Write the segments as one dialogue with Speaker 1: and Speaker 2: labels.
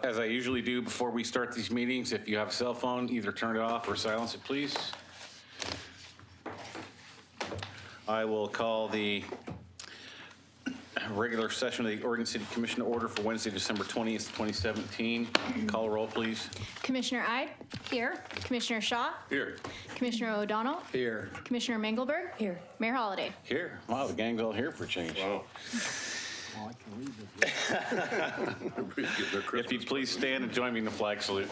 Speaker 1: As I usually do before we start these meetings, if you have a cell phone, either turn it off or silence it, please. I will call the regular session of the Oregon City Commission to order for Wednesday, December 20th, 2017. Call roll, please.
Speaker 2: Commissioner Ide? Here. Commissioner Shaw?
Speaker 1: Here.
Speaker 2: Commissioner O'Donnell?
Speaker 1: Here.
Speaker 2: Commissioner Mengelberg? Here. Mayor Holliday?
Speaker 1: Here. Wow, the gang's all here for a change. Wow. If you'd please stand and join me in the flag salute.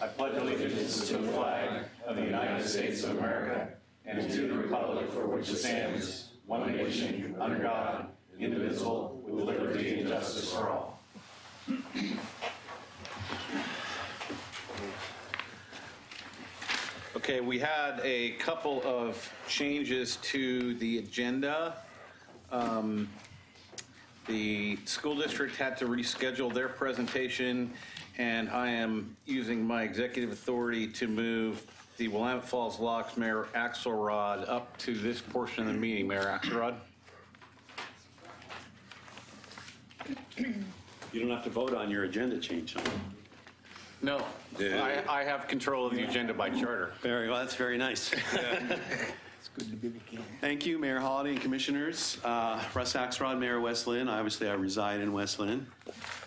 Speaker 1: I pledge allegiance to the flag of the United States of America and to the republic for which it stands, one nation, under God, indivisible, with liberty and justice for all. Okay, we had a couple of changes to the agenda. The school district had to reschedule their presentation, and I am using my executive authority to move the Willamette Falls Locks Mayor Axelrod up to this portion of the meeting. Mayor Axelrod.
Speaker 3: You don't have to vote on your agenda change, huh?
Speaker 1: No, I have control of the agenda by charter.
Speaker 3: Very well, that's very nice.
Speaker 4: It's good to be the king.
Speaker 3: Thank you, Mayor Holliday and Commissioners. Russ Axelrod, Mayor West Linn. Obviously, I reside in West Linn.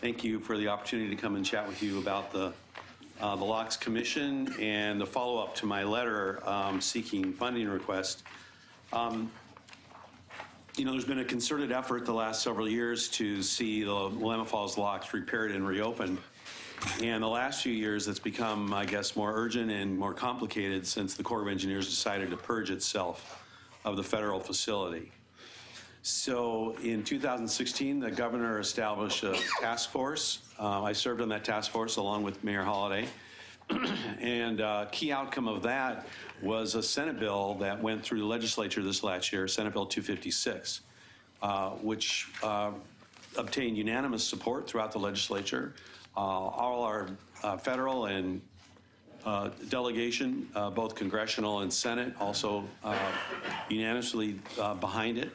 Speaker 3: Thank you for the opportunity to come and chat with you about the Locks Commission and the follow-up to my letter seeking funding request. You know, there's been a concerted effort the last several years to see the Willamette Falls Locks repaired and reopened. And the last few years, it's become, I guess, more urgent and more complicated since the Corps of Engineers decided to purge itself of the federal facility. So in 2016, the governor established a task force. I served on that task force along with Mayor Holliday. And a key outcome of that was a Senate bill that went through the legislature this last year, Senate Bill 256, which obtained unanimous support throughout the legislature. All our federal and delegation, both congressional and Senate, also unanimously behind it.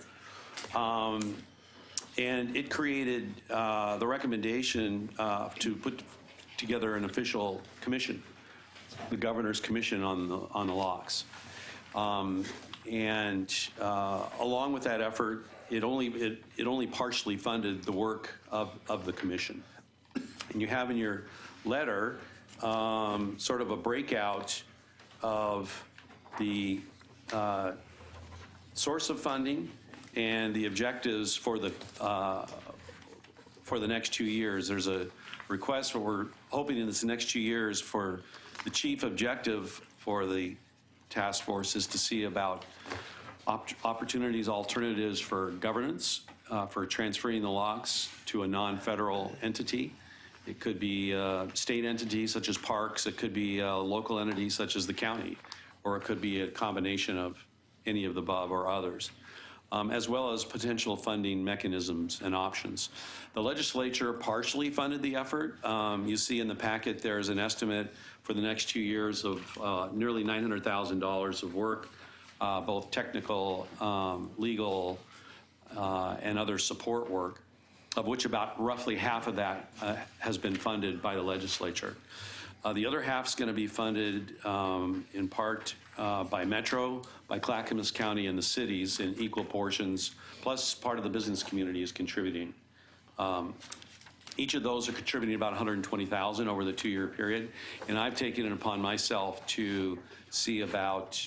Speaker 3: And it created the recommendation to put together an official commission, the governor's commission on the locks. And along with that effort, it only partially funded the work of the commission. And you have in your letter sort of a breakout of the source of funding and the objectives for the next 2 years. There's a request where we're hoping in this next 2 years for the chief objective for the task force is to see about opportunities, alternatives for governance, for transferring the locks to a non-federal entity. It could be state entities such as parks, it could be local entities such as the county, or it could be a combination of any of the above or others, as well as potential funding mechanisms and options. The legislature partially funded the effort. You see in the packet there's an estimate for the next 2 years of nearly $900,000 of work, both technical, legal, and other support work, of which about roughly half of that has been funded by the legislature. The other half is going to be funded in part by Metro, by Clackamas County, and the cities in equal portions, plus part of the business community is contributing. Each of those are contributing about $120,000 over the 2-year period, and I've taken it upon myself to see about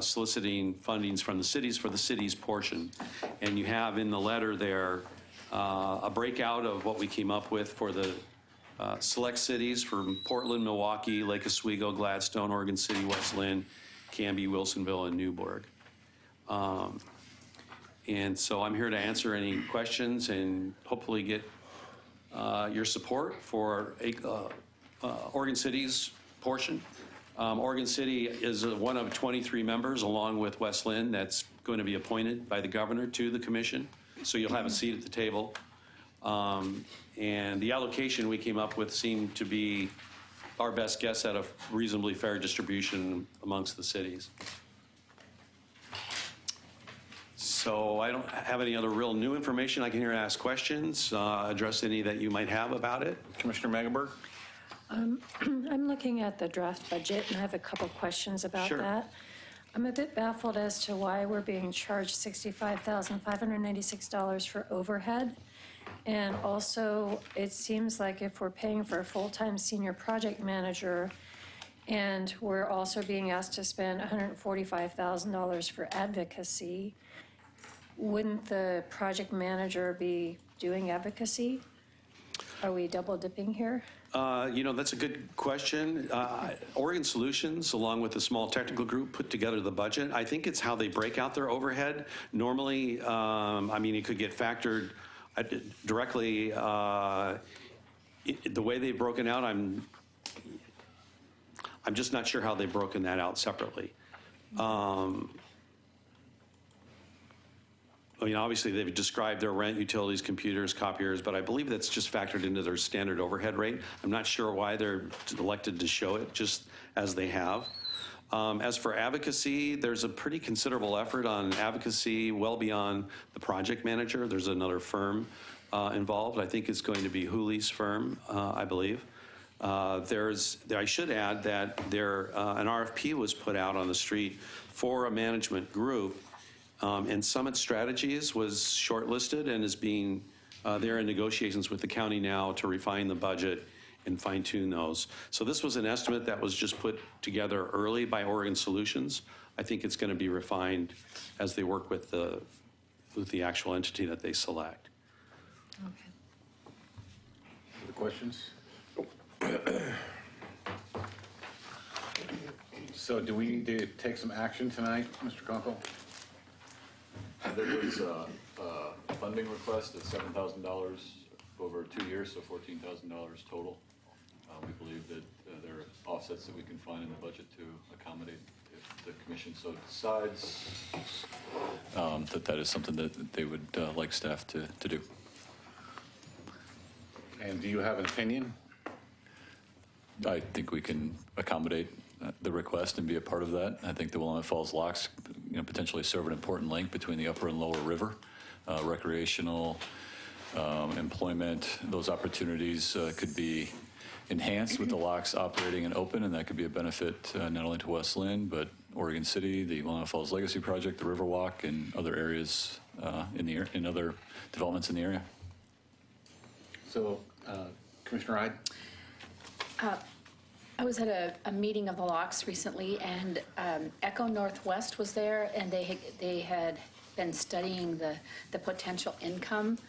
Speaker 3: soliciting fundings from the cities for the city's portion. And you have in the letter there a breakout of what we came up with for the select cities from Portland, Milwaukee, Lake Oswego, Gladstone, Oregon City, West Linn, Canby, Wilsonville, and Newburgh. And so I'm here to answer any questions and hopefully get your support for Oregon City's portion. Oregon City is one of 23 members, along with West Linn, that's going to be appointed by the governor to the commission. So you'll have a seat at the table. And the allocation we came up with seemed to be our best guess at a reasonably fair distribution amongst the cities. So I don't have any other real new information. I can here ask questions, address any that you might have about it.
Speaker 1: Commissioner Megenberg?
Speaker 5: I'm looking at the draft budget, and I have a couple questions about
Speaker 3: Sure.
Speaker 5: that. I'm a bit baffled as to why we're being charged $65,596 for overhead. And also, it seems like if we're paying for a full-time senior project manager, and we're also being asked to spend $145,000 for advocacy, wouldn't the project manager be doing advocacy? Are we double dipping here?
Speaker 3: That's a good question. Oregon Solutions, along with a small technical group, put together the budget. I think it's how they break out their overhead. Normally, it could get factored directly. The way they've broken out, I'm just not sure how they've broken that out separately. Obviously, they've described their rent, utilities, computers, copiers, but I believe that's just factored into their standard overhead rate. I'm not sure why they're elected to show it just as they have. As for advocacy, there's a pretty considerable effort on advocacy well beyond the project manager. There's another firm involved. I think it's going to be Hooley's firm, I believe. I should add that an RFP was put out on the street for a management group. And Summit Strategies was shortlisted and is they're in negotiations with the county now to refine the budget and fine tune those. So this was an estimate that was just put together early by Oregon Solutions. I think it's going to be refined as they work with the actual entity that they select.
Speaker 5: Okay.
Speaker 1: Other questions? So do we need to take some action tonight, Mr. Conkle?
Speaker 6: There was a funding request at $7,000 over 2 years, so $14,000 total. We believe that there are offsets that we can find in the budget to accommodate if the commission so decides that is something that they would like staff to do.
Speaker 1: And do you have an opinion?
Speaker 6: I think we can accommodate the request and be a part of that. I think the Willamette Falls locks potentially serve an important link between the upper and lower river. Recreational, employment, those opportunities could be enhanced with the locks operating and open, and that could be a benefit not only to West Lynn, but Oregon City, the Willamette Falls Legacy Project, the Riverwalk, and other areas in other developments in the area.
Speaker 1: So, Commissioner Ide?
Speaker 7: I was at a meeting of the locks recently, and Echo Northwest was there, and they had been studying the potential income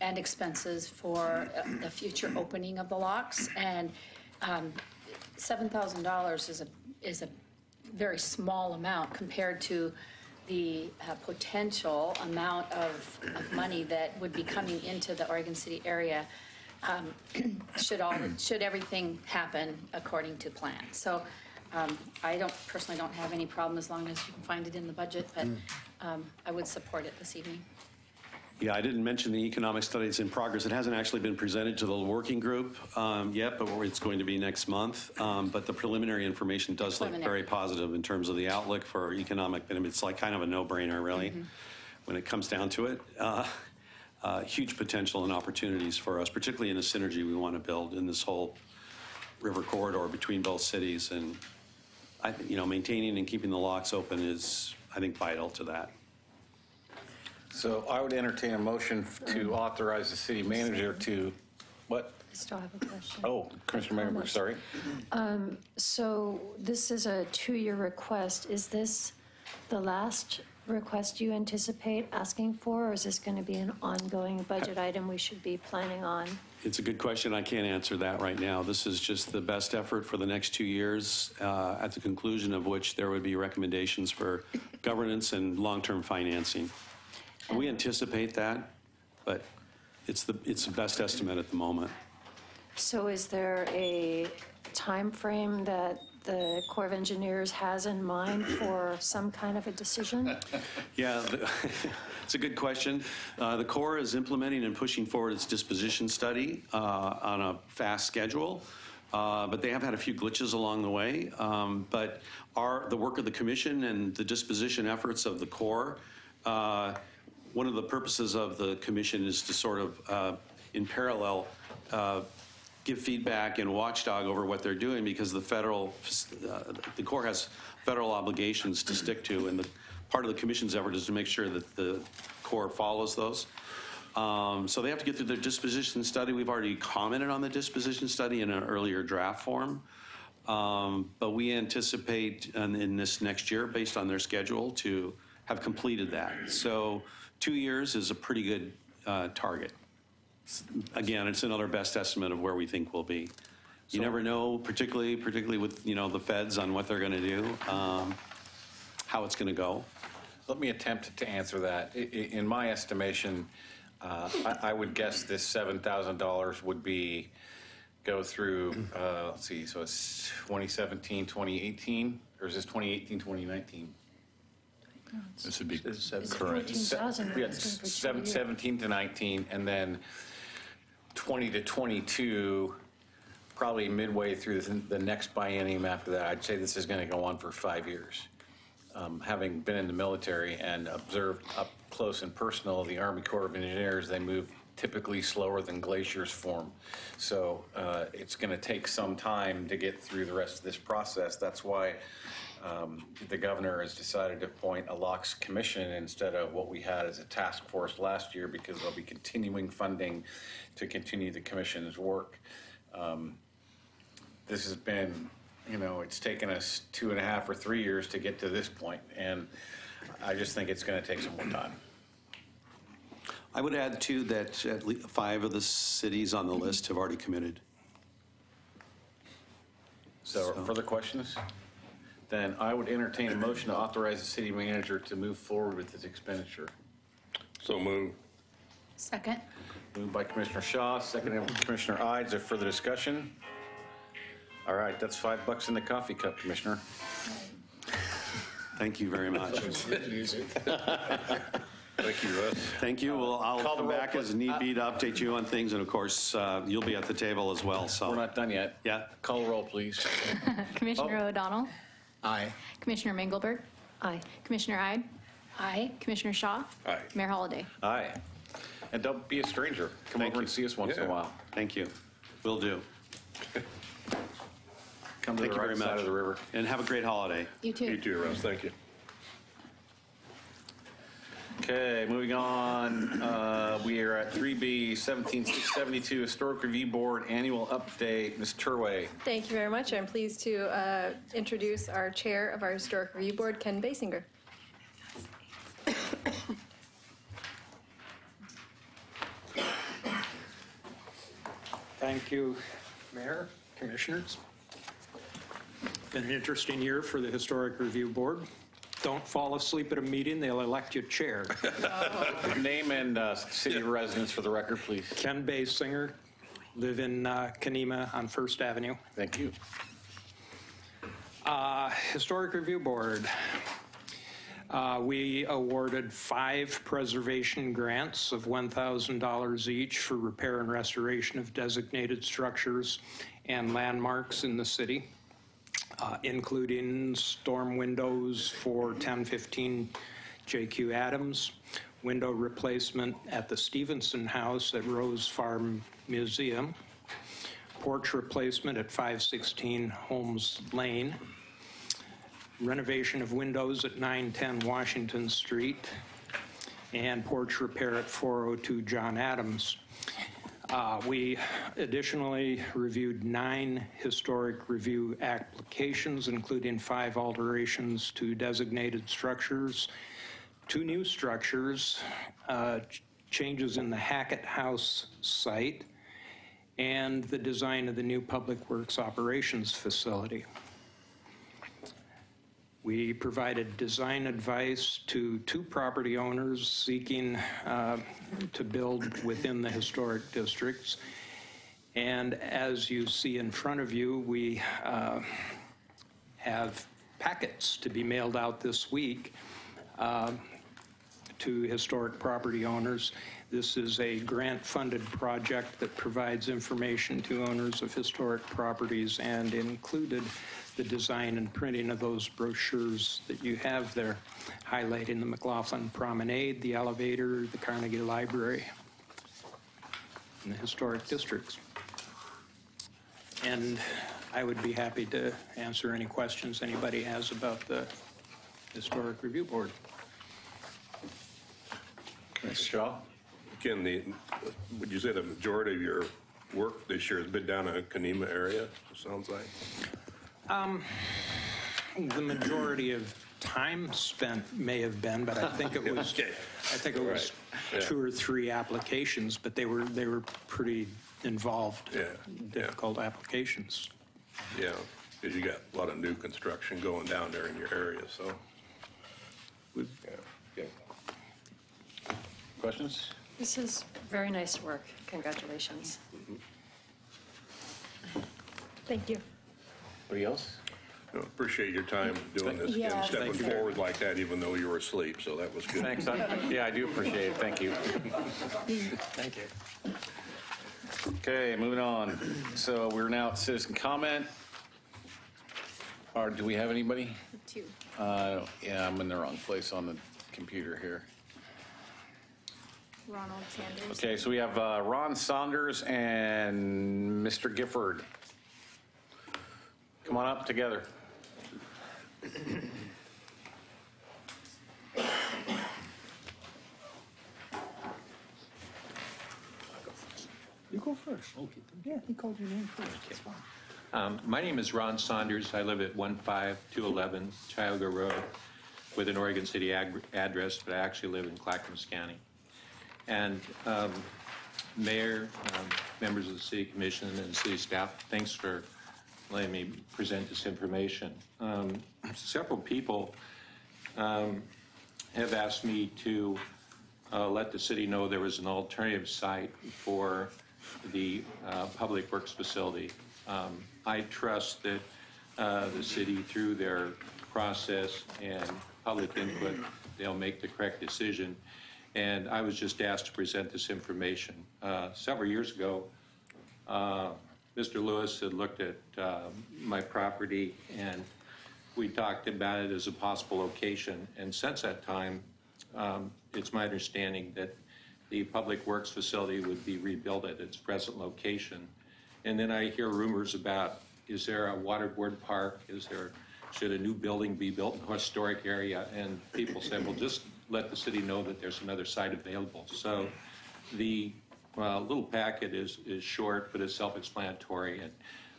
Speaker 7: and expenses for the future opening of the locks, and $7,000 is a very small amount compared to the potential amount of money that would be coming into the Oregon City area. Should everything happen according to plan. So I personally don't have any problem as long as you can find it in the budget, but I would support it this evening.
Speaker 3: Yeah, I didn't mention the economic study that's in progress. It hasn't actually been presented to the working group yet, but it's going to be next month. But the preliminary information does look very positive in terms of the outlook for economic benefits. It's like kind of a no-brainer, really, when it comes down to it. Huge potential and opportunities for us, particularly in the synergy we want to build in this whole river corridor between both cities. And maintaining and keeping the locks open is, I think, vital to that.
Speaker 1: So I would entertain a motion to authorize the city manager to, what?
Speaker 5: I still have a question.
Speaker 1: Oh, Commissioner Megenberg, sorry.
Speaker 5: So this is a 2-year request. Is this the last request you anticipate asking for, or is this going to be an ongoing budget item we should be planning on?
Speaker 3: It's a good question. I can't answer that right now. This is just the best effort for the next 2 years, at the conclusion of which there would be recommendations for governance and long-term financing. We anticipate that, but it's the best estimate at the moment.
Speaker 5: So is there a time frame that the Corps of Engineers has in mind for some kind of a decision?
Speaker 3: Yeah, it's a good question. The Corps is implementing and pushing forward its disposition study on a fast schedule, but they have had a few glitches along the way. But the work of the Commission and the disposition efforts of the Corps one of the purposes of the commission is to sort of, in parallel, give feedback and watchdog over what they're doing, because the Corps has federal obligations to stick to, and part of the commission's effort is to make sure that the Corps follows those. So they have to get through their disposition study. We've already commented on the disposition study in an earlier draft form. But we anticipate in this next year, based on their schedule, to have completed that. So 2 years is a pretty good target. Again, it's another best estimate of where we think we'll be. You never know, particularly with the feds, on what they're going to do, how it's going to go.
Speaker 1: Let me attempt to answer that. In my estimation, I would guess this $7,000 would go through, let's see, so it's 2017, 2018, or is this 2018, 2019?
Speaker 6: This would be
Speaker 5: Current. 18,000.
Speaker 1: Yeah, 17 to 19, and then 20 to 22, probably midway through the next biennium after that. I'd say this is going to go on for 5 years. Having been in the military and observed up close and personal the Army Corps of Engineers, they move typically slower than glaciers form. So it's going to take some time to get through the rest of this process. That's why the governor has decided to appoint a LOX commission instead of what we had as a task force last year, because there'll be continuing funding to continue the commission's work. This has been, it's taken us 2.5 or 3 years to get to this point, and I just think it's going to take some more time.
Speaker 3: I would add, too, that at least 5 of the cities on the list have already committed.
Speaker 1: So further questions? Then I would entertain a motion to authorize the city manager to move forward with this expenditure.
Speaker 8: So move.
Speaker 7: Second.
Speaker 1: Moved by Commissioner Shaw, seconded by Commissioner Ides. Is there further discussion? All right, that's $5 in the coffee cup, Commissioner.
Speaker 3: Thank you very much.
Speaker 8: Thank you, Russ.
Speaker 3: Thank you. Well, I'll
Speaker 1: Call the
Speaker 3: come
Speaker 1: roll,
Speaker 3: back
Speaker 1: please.
Speaker 3: as need be to update you on things, and of course, you'll be at the table as well, so.
Speaker 1: We're not done yet.
Speaker 3: Yeah.
Speaker 1: Call the roll, please.
Speaker 2: Commissioner O'Donnell,
Speaker 4: Aye.
Speaker 2: Commissioner Mengelberg,
Speaker 5: Aye.
Speaker 2: Commissioner Ide,
Speaker 7: Aye.
Speaker 2: Commissioner Shaw,
Speaker 8: Aye.
Speaker 2: Mayor Holliday.
Speaker 1: Aye. And don't be a stranger. Come
Speaker 3: Thank
Speaker 1: over
Speaker 3: you.
Speaker 1: and see us once in a
Speaker 8: Yeah.
Speaker 1: while.
Speaker 3: Thank you. Will do.
Speaker 1: Come to
Speaker 3: Thank
Speaker 1: the
Speaker 3: you very
Speaker 1: right side
Speaker 3: much.
Speaker 1: of the river.
Speaker 3: And have a great holiday.
Speaker 2: You too.
Speaker 8: You too, Russ. Thank you.
Speaker 1: Okay, moving on. We are at 3B, 17672, Historic Review Board Annual Update. Ms. Turway.
Speaker 9: Thank you very much. I'm pleased to introduce our chair of our Historic Review Board, Ken Basinger.
Speaker 10: Thank you, Mayor, Commissioners. Been an interesting year for the Historic Review Board. Don't fall asleep at a meeting, they'll elect you chair.
Speaker 1: Name and city residence for the record, please.
Speaker 10: Ken Basinger, live in Kanema on First Avenue.
Speaker 1: Thank you.
Speaker 10: Historic Review Board. We awarded 5 preservation grants of $1,000 each for repair and restoration of designated structures and landmarks in the city, including storm windows for 1015 J.Q. Adams, window replacement at the Stevenson House at Rose Farm Museum, porch replacement at 516 Holmes Lane, renovation of windows at 910 Washington Street, and porch repair at 402 John Adams. We additionally reviewed 9 historic review applications, including 5 alterations to designated structures, 2 new structures, changes in the Hackett House site, and the design of the new Public Works Operations Facility. We provided design advice to 2 property owners seeking to build within the historic districts. And as you see in front of you, we have packets to be mailed out this week to to historic property owners. This is a grant-funded project that provides information to owners of historic properties and included the design and printing of those brochures that you have there, highlighting the McLaughlin Promenade, the elevator, the Carnegie Library, and the historic districts. And I would be happy to answer any questions anybody has about the Historic Review Board.
Speaker 1: Mr. Shaw?
Speaker 8: Ken, would you say the majority of your work this year has been down in the Kenema area, it sounds like?
Speaker 10: The majority of time spent may have been, but I think it was,
Speaker 8: Okay.
Speaker 10: I think it was
Speaker 8: Right.
Speaker 10: 2 or 3 applications, but they were pretty involved,
Speaker 8: Yeah,
Speaker 10: difficult applications.
Speaker 8: Yeah, because you got a lot of new construction going down there in your area, so.
Speaker 10: We've-
Speaker 8: Yeah.
Speaker 1: Questions?
Speaker 5: This is very nice work. Congratulations.
Speaker 9: Thank you.
Speaker 1: Anybody else?
Speaker 8: No, appreciate your time doing this
Speaker 9: Yeah.
Speaker 8: and stepping
Speaker 10: Thank you.
Speaker 8: forward like that, even though you were asleep, so that was good.
Speaker 1: Thanks. Yeah, I do appreciate it. Thank you.
Speaker 10: Thank you.
Speaker 1: Okay, moving on. So we're now at citizen comment. Or do we have anybody?
Speaker 2: 2.
Speaker 1: Yeah, I'm in the wrong place on the computer here.
Speaker 2: Ronald Sanders.
Speaker 1: Okay, so we have Ron Saunders and Mr. Gifford. Come on up together.
Speaker 4: You go first. Okay. Yeah, he called your name first. It's fine.
Speaker 11: My name is Ron Saunders. I live at 15211 Tioga Road with an Oregon City address, but I actually live in Clackamas County. And Mayor, members of the City Commission, and city staff, thanks for letting me present this information. Several people have asked me to let the city know there was an alternative site for the Public Works facility. I trust that the city, through their process and public input, they'll make the correct decision. And I was just asked to present this information. Several years ago, Mr. Lewis had looked at my property, and we talked about it as a possible location. And since that time, it's my understanding that the Public Works facility would be rebuilt at its present location. And then I hear rumors about, is there a waterboard park? Should a new building be built in a historic area? And people said, well, just let the city know that there's another site available. So the little packet is short, but it's self-explanatory, and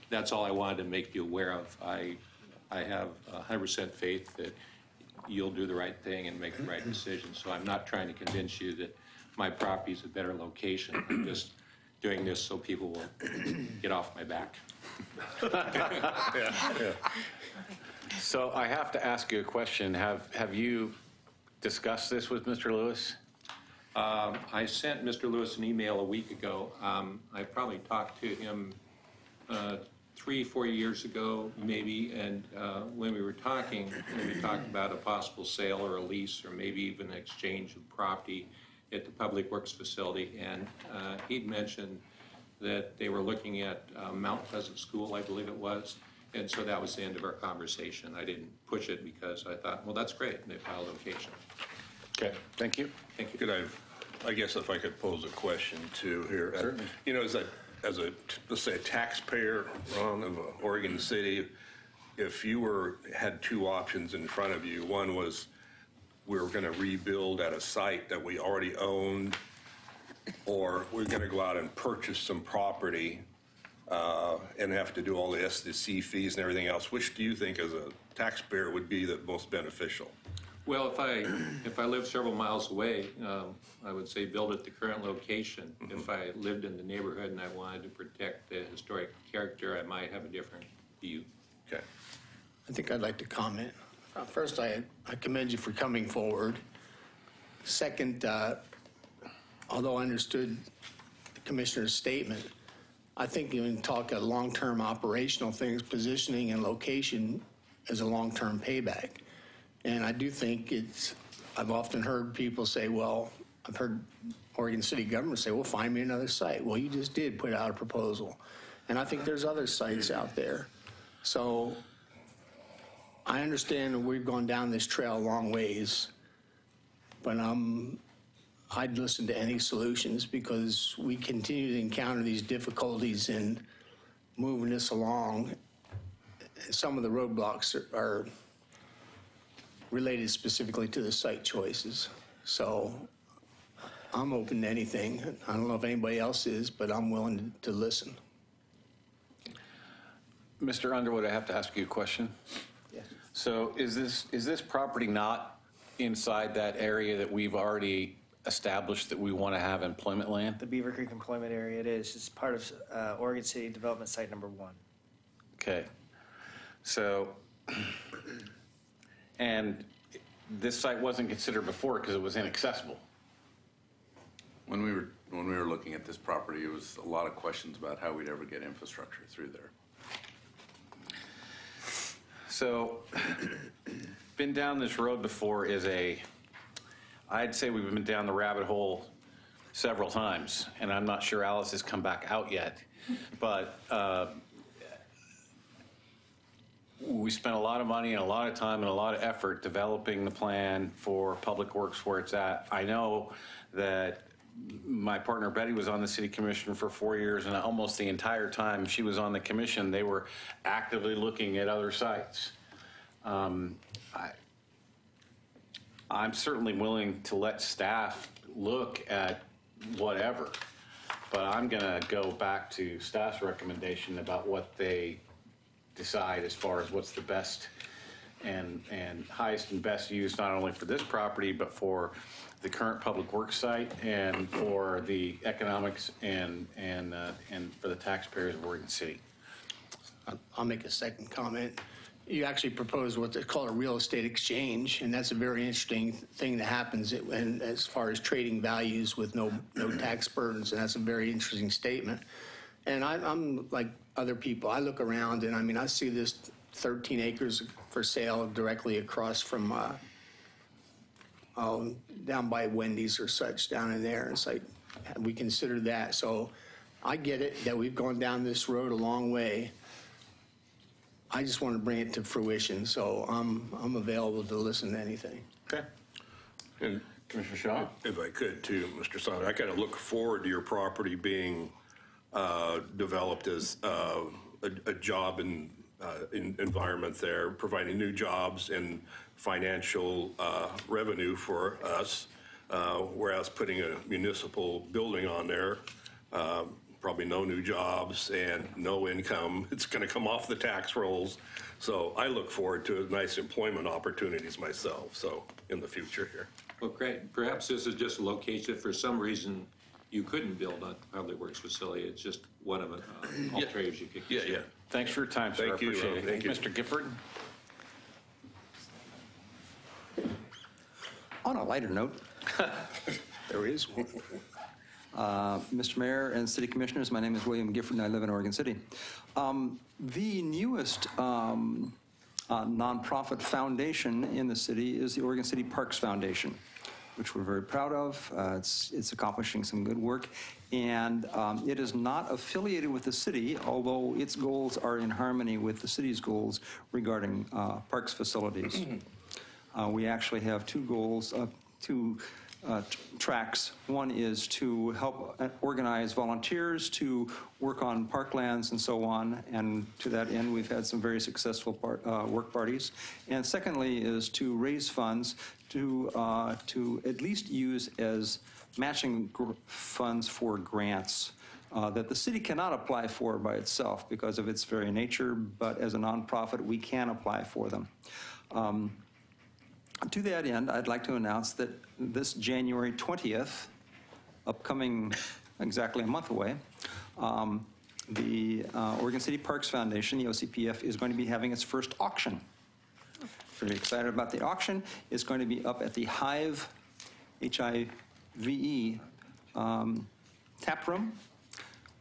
Speaker 11: that's all I wanted to make you aware of. I have 100% faith that you'll do the right thing and make the right decision. So I'm not trying to convince you that my property is a better location. I'm just doing this so people will get off my back.
Speaker 1: So I have to ask you a question. Have you discussed this with Mr. Lewis?
Speaker 11: I sent Mr. Lewis an email a week ago. I probably talked to him 3-4 years ago, maybe, and when we were talking, we talked about a possible sale or a lease or maybe even an exchange of property at the Public Works facility, and he'd mentioned that they were looking at Mount Pleasant School, I believe it was, and so that was the end of our conversation. I didn't push it because I thought, well, that's great, and they found a location.
Speaker 1: Okay, thank you.
Speaker 11: Thank you.
Speaker 8: Could I guess if I could pose a question too here.
Speaker 1: Certainly.
Speaker 8: You know, as a, let's say a taxpayer, Ron, of Oregon City, if you had 2 options in front of you, one was we were gonna rebuild at a site that we already owned, or we're gonna go out and purchase some property and have to do all the SDC fees and everything else, which do you think as a taxpayer would be the most beneficial?
Speaker 11: Well, if I lived several miles away, I would say build at the current location. If I lived in the neighborhood and I wanted to protect the historic character, I might have a different view.
Speaker 8: Okay.
Speaker 4: I think I'd like to comment. First, I commend you for coming forward. Second, although I understood the commissioner's statement, I think you can talk at long-term operational things, positioning and location as a long-term payback. And I do think it's I've often heard people say, well, I've heard Oregon City government say, well, find me another site. Well, you just did put out a proposal. And I think there's other sites out there. So I understand that we've gone down this trail a long ways, but I'd listen to any solutions because we continue to encounter these difficulties in moving this along. Some of the roadblocks are related specifically to the site choices. So I'm open to anything. I don't know if anybody else is, but I'm willing to listen.
Speaker 1: Mr. Underwood, I have to ask you a question.
Speaker 4: Yes.
Speaker 1: So is this property not inside that area that we've already established that we want to have employment land?
Speaker 12: The Beaver Creek employment area, it is. It's part of Oregon City Development Site Number 1.
Speaker 1: Okay. So, and this site wasn't considered before because it was inaccessible.
Speaker 13: When we were looking at this property, it was a lot of questions about how we'd ever get infrastructure through there.
Speaker 1: So, been down this road before I'd say we've been down the rabbit hole several times, and I'm not sure Alice has come back out yet, but we spent a lot of money and a lot of time and a lot of effort developing the plan for Public Works where it's at. I know that my partner Betty was on the city commission for 4 years, and almost the entire time she was on the commission, they were actively looking at other sites. I'm certainly willing to let staff look at whatever, but I'm going to go back to staff's recommendation about what they decide as far as what's the best and highest and best use, not only for this property, but for the current public works site and for the economics and for the taxpayers of Oregon City.
Speaker 4: I'll make a second comment. You actually propose what they call a real estate exchange, and that's a very interesting thing that happens as far as trading values with no tax burdens, and that's a very interesting statement. And I'm like other people. I look around, and I mean, I see this 13 acres for sale directly across from down by Wendy's or such down in there. It's like, we consider that. So I get it that we've gone down this road a long way. I just want to bring it to fruition, so I'm available to listen to anything.
Speaker 1: Okay.
Speaker 8: And
Speaker 1: Commissioner Shaw?
Speaker 8: if I could too, Mr. Simon, I kind of look forward to your property being developed as a job in environment there, providing new jobs and financial revenue for us, whereas putting a municipal building on there, probably no new jobs and no income. It's going to come off the tax rolls. So I look forward to nice employment opportunities myself, so in the future here.
Speaker 11: Well, great. Perhaps this is just a location, if for some reason you couldn't build a public works facility, it's just one of the alternatives you could consider.
Speaker 8: Yeah.
Speaker 1: Thanks for your time, sir.
Speaker 8: Thank you,
Speaker 1: I appreciate
Speaker 8: Rob.
Speaker 1: it.
Speaker 8: Thank you.
Speaker 1: Mr. Gifford?
Speaker 14: On a lighter note,
Speaker 4: There is one.
Speaker 14: Mr. Mayor and City Commissioners, my name is William Gifford and I live in Oregon City. The newest nonprofit foundation in the city is the Oregon City Parks Foundation, which we're very proud of. It's accomplishing some good work, and it is not affiliated with the city, although its goals are in harmony with the city's goals regarding parks facilities. We actually have two goals, two tracks. One is to help organize volunteers to work on parklands and so on, and to that end we've had some very successful work parties. And secondly is to raise funds to at least use as matching funds for grants that the city cannot apply for by itself because of its very nature, but as a nonprofit we can apply for them. To that end, I'd like to announce that this January 20th, upcoming exactly a month away, the Oregon City Parks Foundation, the OCPF, is going to be having its first auction. Very excited about the auction. It's going to be up at the Hive, H-I-V-E, tap room,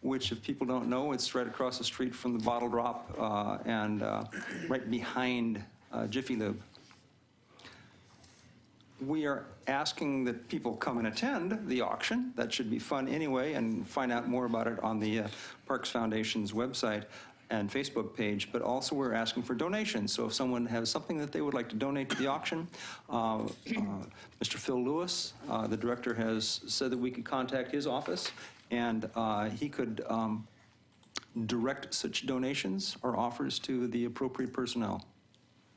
Speaker 14: which if people don't know, it's right across the street from the Bottle Drop and right behind Jiffy Lube. We are asking that people come and attend the auction. That should be fun anyway, and find out more about it on the Parks Foundation's website and Facebook page. But also we're asking for donations. So if someone has something that they would like to donate to the auction, Mr. Phil Lewis, the director, has said that we could contact his office, and he could direct such donations or offers to the appropriate personnel.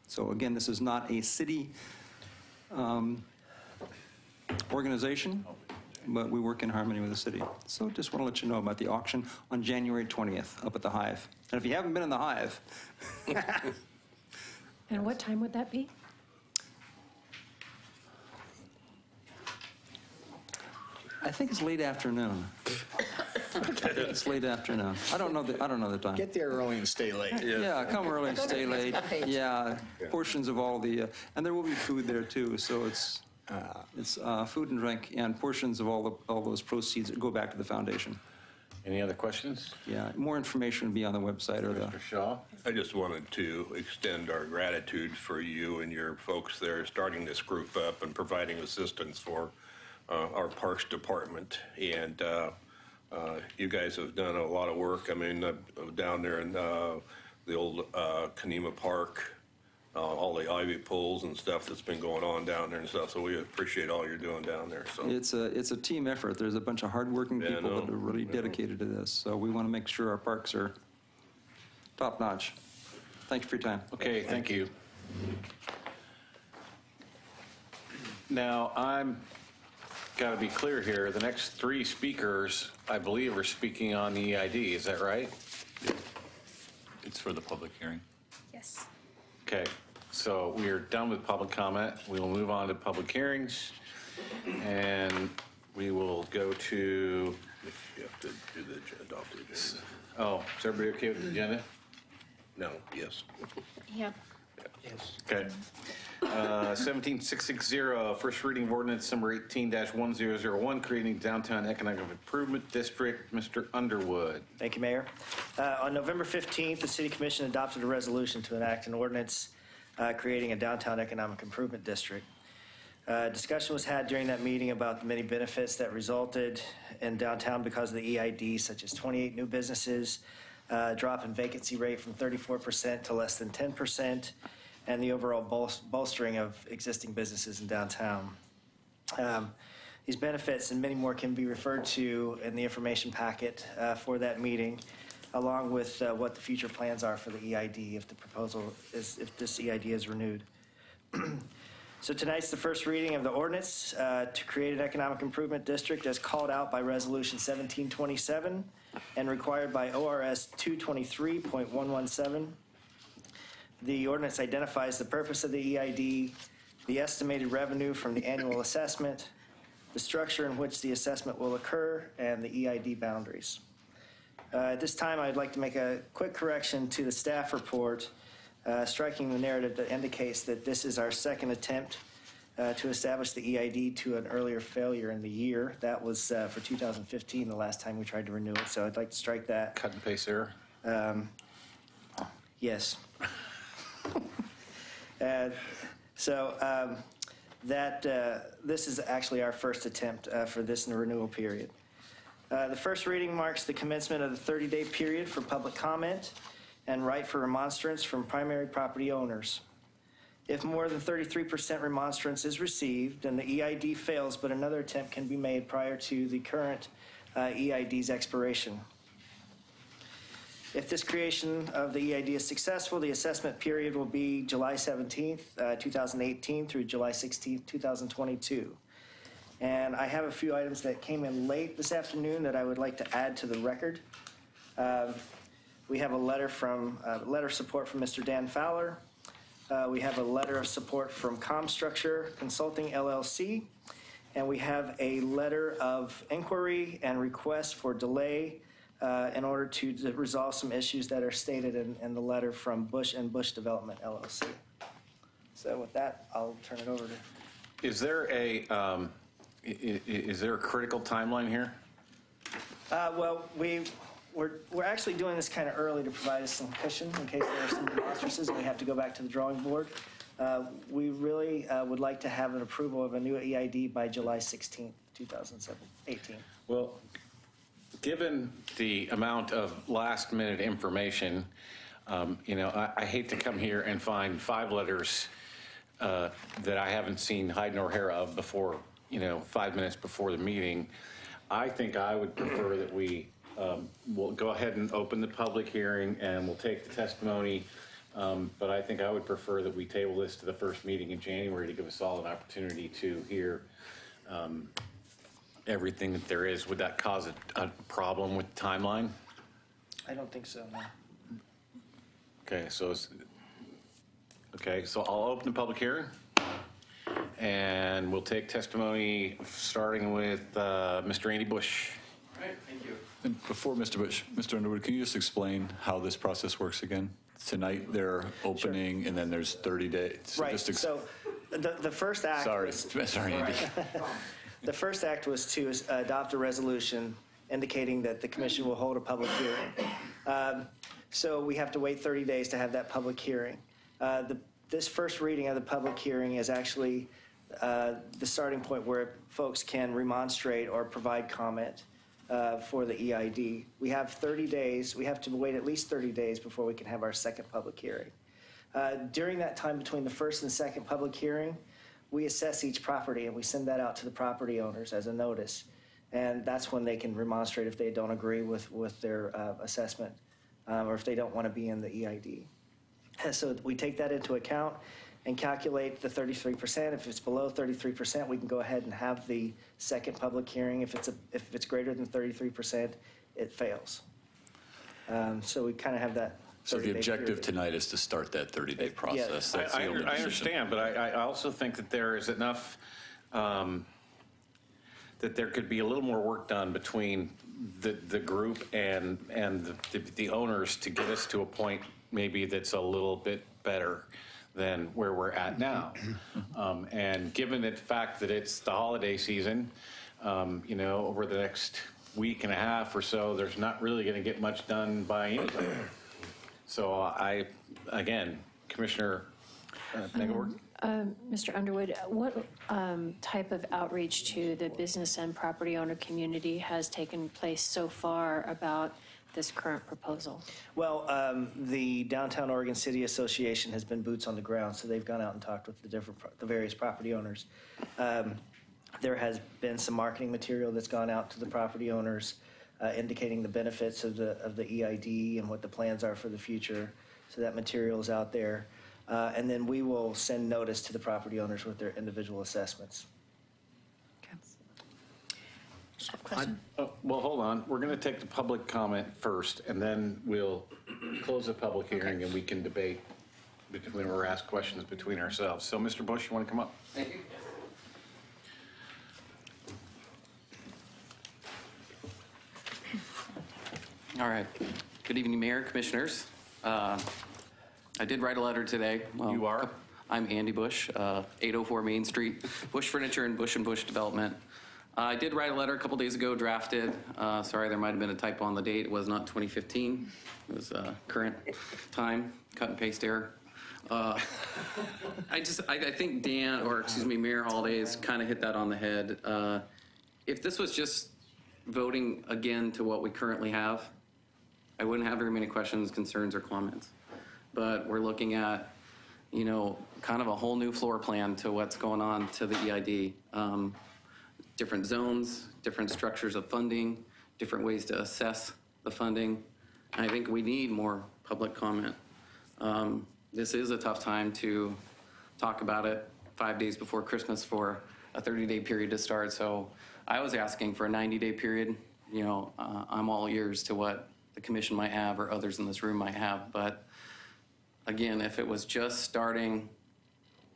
Speaker 14: So again, this is not a city organization, but we work in harmony with the city. So just want to let you know about the auction on January 20th up at the Hive. And if you haven't been in the Hive,
Speaker 5: And what time would that be?
Speaker 14: I think it's late afternoon. It's late afternoon. I don't know the time.
Speaker 4: Get there early and stay late.
Speaker 14: Yeah, come early and stay late. Yeah, portions of all the, and there will be food there too, so it's food and drink and portions of all those proceeds that go back to the foundation.
Speaker 1: Any other questions?
Speaker 14: Yeah, more information will be on the website or the.
Speaker 1: Mr. Shaw?
Speaker 8: I just wanted to extend our gratitude for you and your folks there starting this group up and providing assistance for our Parks Department. And you guys have done a lot of work. I mean, down there in the old Kanema Park, all the ivy pools and stuff that's been going on down there and stuff. So we appreciate all you're doing down there. So
Speaker 14: It's a team effort. There's a bunch of hardworking
Speaker 8: Yeah, I
Speaker 14: people
Speaker 8: know.
Speaker 14: that are really dedicated to this. So we want to make sure our parks are top notch. Thank you for your time.
Speaker 1: Okay, thank you. Now, I'm got to be clear here. The next three speakers, I believe, are speaking on the EID. Is that right?
Speaker 6: It's for the public hearing.
Speaker 9: Yes.
Speaker 1: Okay, so we are done with public comment. We will move on to public hearings, and we will go to,
Speaker 8: you have to do the adopt the agenda.
Speaker 1: oh, is everybody okay with the agenda?
Speaker 8: No, yes.
Speaker 7: Yep.
Speaker 1: Okay. 17660, first reading of ordinance number 18-1001, creating downtown economic improvement district. Mr. Underwood.
Speaker 12: Thank you, Mayor. On November 15th, the City Commission adopted a resolution to enact an ordinance creating a downtown economic improvement district. Discussion was had during that meeting about the many benefits that resulted in downtown because of the EID, such as 28 new businesses, drop in vacancy rate from 34% to less than 10%, and the overall bolstering of existing businesses in downtown. These benefits and many more can be referred to in the information packet for that meeting, along with what the future plans are for the EID if this EID is renewed. So tonight's the first reading of the ordinance to create an economic improvement district as called out by Resolution 1727 and required by ORS 223.117. The ordinance identifies the purpose of the EID, the estimated revenue from the annual assessment, the structure in which the assessment will occur, and the EID boundaries. At this time, I'd like to make a quick correction to the staff report, striking the narrative that indicates that this is our second attempt to establish the EID to an earlier failure in the year. That was for 2015, the last time we tried to renew it, so I'd like to strike that.
Speaker 1: Cut and paste error.
Speaker 12: Yes. This is actually our first attempt for this in the renewal period. The first reading marks the commencement of the 30-day period for public comment and right for remonstrance from primary property owners. If more than 33% remonstrance is received, then the EID fails, but another attempt can be made prior to the current EID's expiration. If this creation of the EID is successful, the assessment period will be July 17th, 2018 through July 16th, 2022. And I have a few items that came in late this afternoon that I would like to add to the record. We have a letter of support from Mr. Dan Fowler. We have a letter of support from Comstructure Consulting LLC. And we have a letter of inquiry and request for delay in order to resolve some issues that are stated in the letter from Bush and Bush Development LLC. So with that, I'll turn it over to.
Speaker 1: Is there a critical timeline here?
Speaker 12: Well, we're actually doing this kind of early to provide us some cushion in case there are some remonstrances and we have to go back to the drawing board. We really would like to have an approval of a new EID by July 16th, 2018.
Speaker 1: Well, given the amount of last-minute information, I hate to come here and find 5 letters that I haven't seen hide nor hair of before, 5 minutes before the meeting. I think I would prefer that we will go ahead and open the public hearing and we'll take the testimony. But I think I would prefer that we table this to the first meeting in January to give us all an opportunity to hear everything that there is. Would that cause a problem with the timeline?
Speaker 12: I don't think so, no.
Speaker 1: Okay, so I'll open the public hearing and we'll take testimony starting with Mr. Andy Bush.
Speaker 6: All right, thank you.
Speaker 15: And before Mr. Bush, Mr. Underwood, can you just explain how this process works again? Tonight they're opening and then there's 30 days.
Speaker 12: Right, so the first act.
Speaker 15: Sorry, Andy.
Speaker 12: The first act was to adopt a resolution indicating that the commission will hold a public hearing. So we have to wait 30 days to have that public hearing. This first reading of the public hearing is actually the starting point where folks can remonstrate or provide comment for the EID. We have 30 days. We have to wait at least 30 days before we can have our second public hearing. During that time between the first and second public hearing, we assess each property and we send that out to the property owners as a notice. And that's when they can remonstrate if they don't agree with their assessment or if they don't want to be in the EID. And so we take that into account and calculate the 33%. If it's below 33%, we can go ahead and have the second public hearing. If it's greater than 33%, it fails. So we kind of have that.
Speaker 15: So the objective tonight is to start that 30-day process.
Speaker 1: Yeah. I understand, but I also think that there is enough that there could be a little more work done between the group and the owners to get us to a point maybe that's a little bit better than where we're at now. And given the fact that it's the holiday season, over the next week and a half or so, there's not really going to get much done by anybody. So again, Commissioner Mengelberg?
Speaker 5: Mr. Underwood, what type of outreach to the business and property owner community has taken place so far about this current proposal?
Speaker 12: Well, the Downtown Oregon City Association has been boots on the ground, so they've gone out and talked with the various property owners. There has been some marketing material that's gone out to the property owners indicating the benefits of the EID and what the plans are for the future. So that material is out there. And then we will send notice to the property owners with their individual assessments.
Speaker 1: Well, hold on. We're going to take the public comment first, and then we'll close the public hearing, and we can debate or ask questions between ourselves. So, Mr. Bush, you want to come up?
Speaker 16: Thank you. All right. Good evening, Mayor, Commissioners. I did write a letter today. Well,
Speaker 1: you are?
Speaker 16: I'm Andy Bush, 804 Main Street, Bush Furniture and Bush Development. I did write a letter a couple days ago, drafted. Sorry, there might have been a typo on the date. It was not 2015. It was current time, cut and paste error. I think Mayor Holliday has kind of hit that on the head. If this was just voting again to what we currently have, I wouldn't have very many questions, concerns, or comments. But we're looking at, kind of a whole new floor plan to what's going on to the EID. Different zones, different structures of funding, different ways to assess the funding. I think we need more public comment. This is a tough time to talk about it 5 days before Christmas for a 30-day period to start. So I was asking for a 90-day period. I'm all ears to what the commission might have or others in this room might have. But again, if it was just starting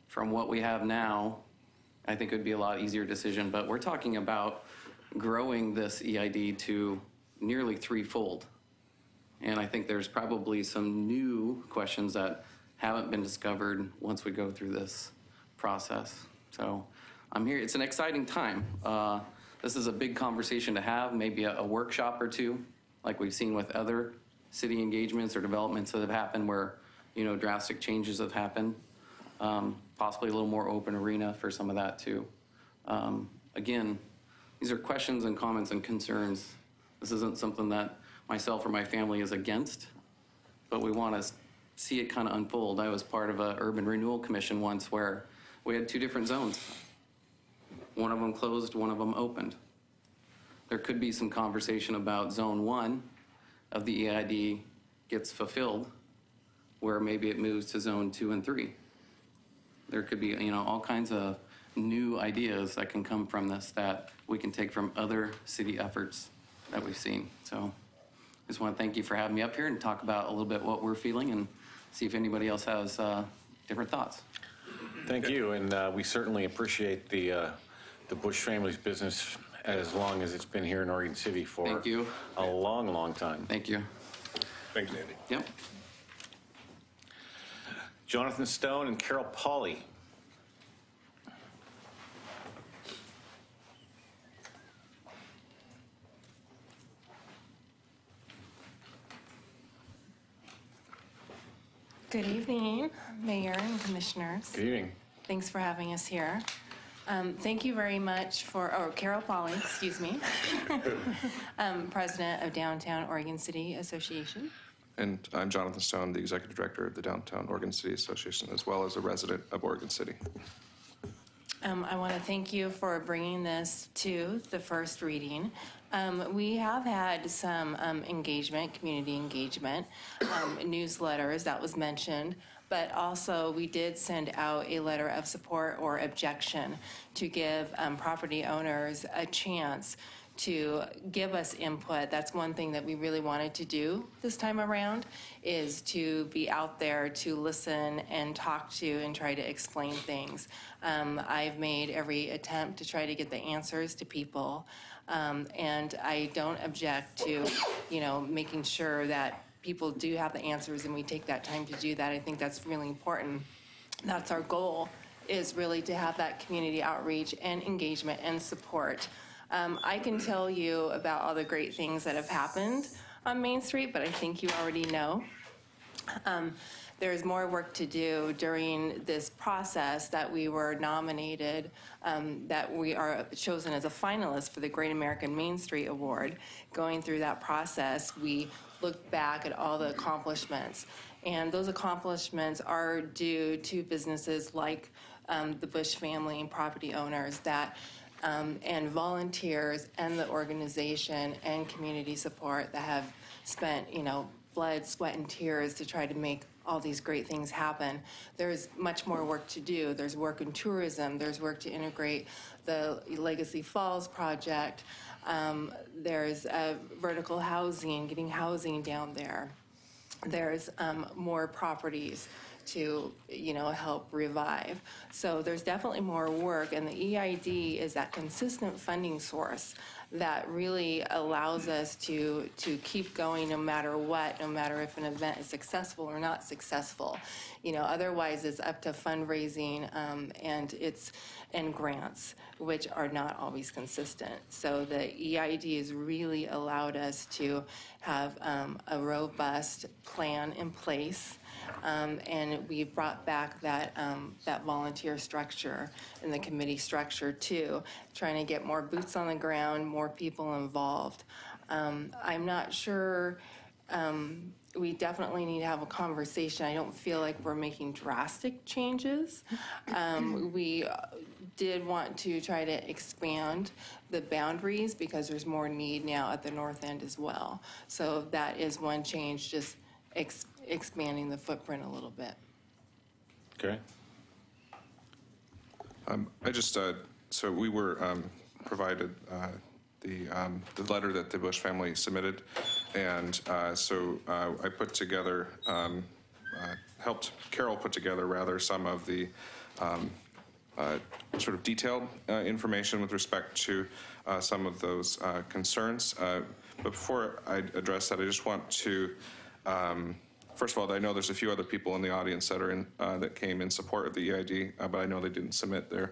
Speaker 16: from what we have now, I think it would be a lot easier decision. But we're talking about growing this EID to nearly threefold. And I think there's probably some new questions that haven't been discovered once we go through this process. So I'm here. It's an exciting time. This is a big conversation to have, maybe a workshop or two, like we've seen with other city engagements or developments that have happened where, drastic changes have happened. Possibly a little more open arena for some of that too. Again, these are questions and comments and concerns. This isn't something that myself or my family is against, but we want to see it kind of unfold. I was part of an urban renewal commission once where we had two different zones. One of them closed, one of them opened. There could be some conversation about zone 1 of the EID gets fulfilled, where maybe it moves to zone 2 and 3. There could be, all kinds of new ideas that can come from this that we can take from other city efforts that we've seen. So I just want to thank you for having me up here and talk about a little bit what we're feeling and see if anybody else has different thoughts.
Speaker 1: Thank you, and we certainly appreciate the Bush family's business as long as it's been here in Oregon City for
Speaker 16: Thank you.
Speaker 1: a long, long time.
Speaker 16: Thank you.
Speaker 8: Thanks, Andy.
Speaker 16: Yep.
Speaker 1: Jonathan Stone and Carol Pauley.
Speaker 17: Good evening, Mayor and Commissioners.
Speaker 1: Good evening.
Speaker 17: Thanks for having us here. Thank you very much Carol Pauley, excuse me, President of Downtown Oregon City Association.
Speaker 18: And I'm Jonathan Stone, the Executive Director of the Downtown Oregon City Association, as well as a resident of Oregon City.
Speaker 17: I want to thank you for bringing this to the first reading. We have had some engagement, community engagement, newsletters that was mentioned, but also we did send out a letter of support or objection to give property owners a chance to give us input. That's one thing that we really wanted to do this time around, is to be out there to listen and talk to and try to explain things. I've made every attempt to try to get the answers to people, and I don't object to, making sure that people do have the answers and we take that time to do that. I think that's really important. That's our goal, is really to have that community outreach and engagement and support. I can tell you about all the great things that have happened on Main Street, but I think you already know. There's more work to do during this process that we were nominated, that we are chosen as a finalist for the Great American Main Street Award. Going through that process, we looked back at all the accomplishments, and those accomplishments are due to businesses like the Bush family and property owners that and volunteers and the organization and community support that have spent, blood, sweat, and tears to try to make all these great things happen. There's much more work to do. There's work in tourism. There's work to integrate the Legacy Falls project. There's vertical housing, getting housing down there. There's more properties to help revive. So there's definitely more work, and the EID is that consistent funding source that really allows us to keep going no matter what, no matter if an event is successful or not successful. Otherwise it's up to fundraising and grants, which are not always consistent. So the EID has really allowed us to have a robust plan in place. And we brought back that volunteer structure and the committee structure too, trying to get more boots on the ground, more people involved. I'm not sure, we definitely need to have a conversation. I don't feel like we're making drastic changes. We did want to try to expand the boundaries because there's more need now at the north end as well. So that is one change, just expanding the footprint a little bit.
Speaker 1: Okay.
Speaker 18: So we were provided the letter that the Bush family submitted, and so I put together, helped Carol put together rather some of the sort of detailed information with respect to some of those concerns. But before I address that, I just want to first of all, I know there's a few other people in the audience that are that came in support of the EID, but I know they didn't submit they're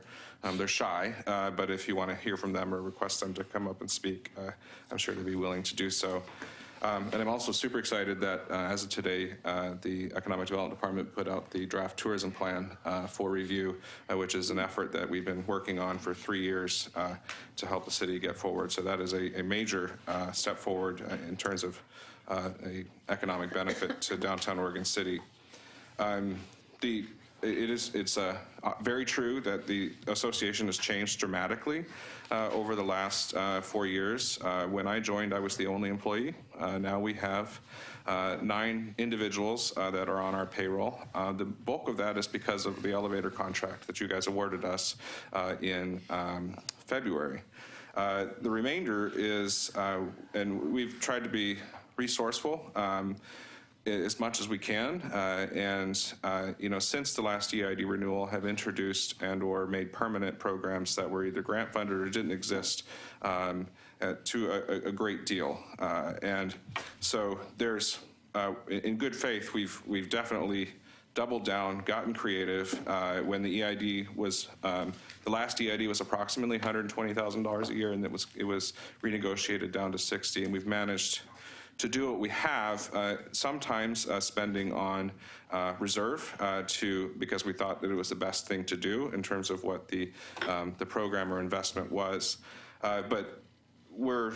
Speaker 18: shy. But if you want to hear from them or request them to come up and speak, I'm sure they'd be willing to do so. And I'm also super excited that as of today, the Economic Development Department put out the draft tourism plan for review, which is an effort that we've been working on for 3 years to help the city get forward. So that is a major step forward in terms of a economic benefit to downtown Oregon City. It's very true that the association has changed dramatically over the last 4 years. When I joined, I was the only employee. Now we have 9 individuals that are on our payroll. The bulk of that is because of the elevator contract that you guys awarded us in February. The remainder is, and we've tried to be resourceful as much as we can, and since the last EID renewal, have introduced and or made permanent programs that were either grant funded or didn't exist to a great deal. And so there's, in good faith, we've definitely doubled down, gotten creative. When the EID was, the last EID was approximately $120,000 a year, and it was renegotiated down to 60, and we've managed to do what we have, sometimes spending on reserve because we thought that it was the best thing to do in terms of what the program or investment was. But we're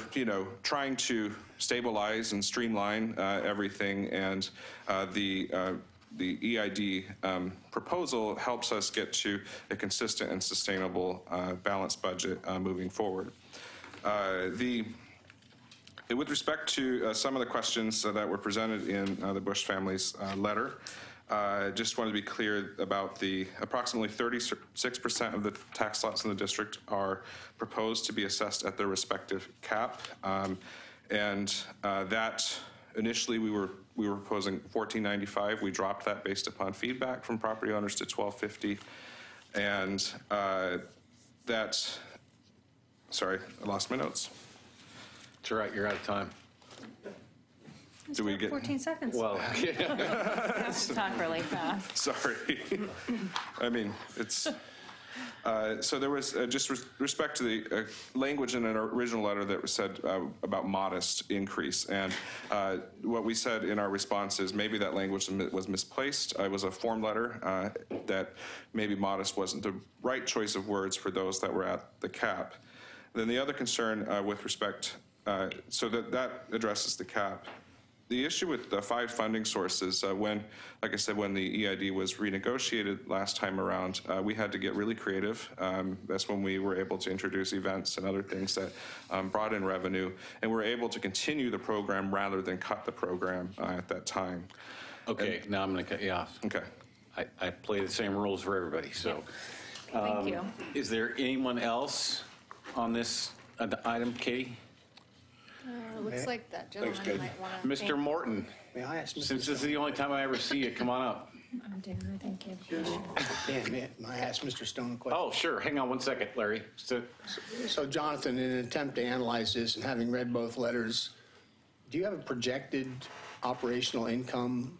Speaker 18: trying to stabilize and streamline everything, and the EID proposal helps us get to a consistent and sustainable balanced budget moving forward. With respect to some of the questions that were presented in the Bush family's letter, just wanted to be clear about the approximately 36% of the tax lots in the district are proposed to be assessed at their respective cap. That initially we were proposing $14.95. We dropped that based upon feedback from property owners to $12.50. And sorry, I lost my notes.
Speaker 1: It's all right, you're out of time.
Speaker 5: Do we get 14 seconds?
Speaker 1: Well,
Speaker 17: You have to talk really fast.
Speaker 18: Sorry. I mean, it's, so there was just respect to the language in an original letter that was said about modest increase. And what we said in our response is maybe that language was misplaced. It was a form letter that maybe modest wasn't the right choice of words for those that were at the cap. Then the other concern with respect, so that addresses the cap. The issue with the 5 funding sources, like I said, when the EID was renegotiated last time around, we had to get really creative. That's when we were able to introduce events and other things that brought in revenue, and we were able to continue the program rather than cut the program at that time.
Speaker 1: Okay, now I'm going to cut you off.
Speaker 18: Okay.
Speaker 1: I play the same rules for everybody, so.
Speaker 5: Thank you.
Speaker 1: Is there anyone else on this item, Katie?
Speaker 2: Looks like that gentleman might want to.
Speaker 1: Mr. Morton,
Speaker 4: May I ask Mr.
Speaker 1: since this is the only time I ever see you, come on up.
Speaker 5: I'm Dan, I think you.
Speaker 4: May I ask Mr. Stone a question?
Speaker 1: Oh, sure. Hang on one second, Larry.
Speaker 4: So Jonathan, in an attempt to analyze this and having read both letters, do you have a projected operational income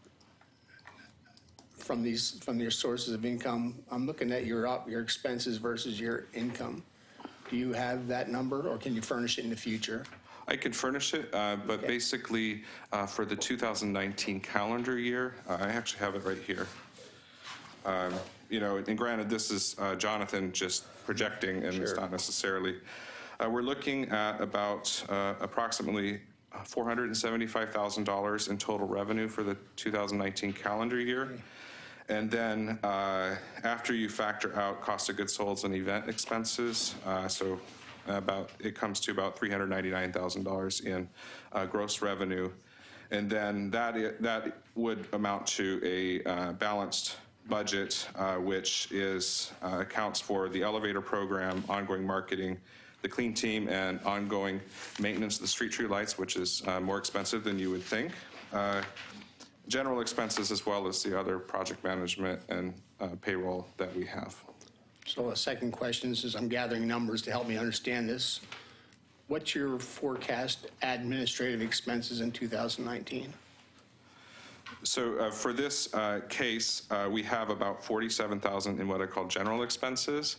Speaker 4: from your sources of income? I'm looking at your expenses versus your income. Do you have that number, or can you furnish it in the future?
Speaker 18: I could furnish it, but basically for the 2019 calendar year, I actually have it right here. And granted, this is Jonathan just projecting, and it's not necessarily. We're looking at about approximately $475,000 in total revenue for the 2019 calendar year. And then after you factor out cost of goods sold and event expenses, it comes to about $399,000 in gross revenue. And then that would amount to a balanced budget, which accounts for the elevator program, ongoing marketing, the clean team, and ongoing maintenance of the street tree lights, which is more expensive than you would think. General expenses, as well as the other project management and payroll that we have.
Speaker 4: So a second question is, I'm gathering numbers to help me understand this. What's your forecast administrative expenses in 2019?
Speaker 18: So for this case, we have about $47,000 in what I call general expenses,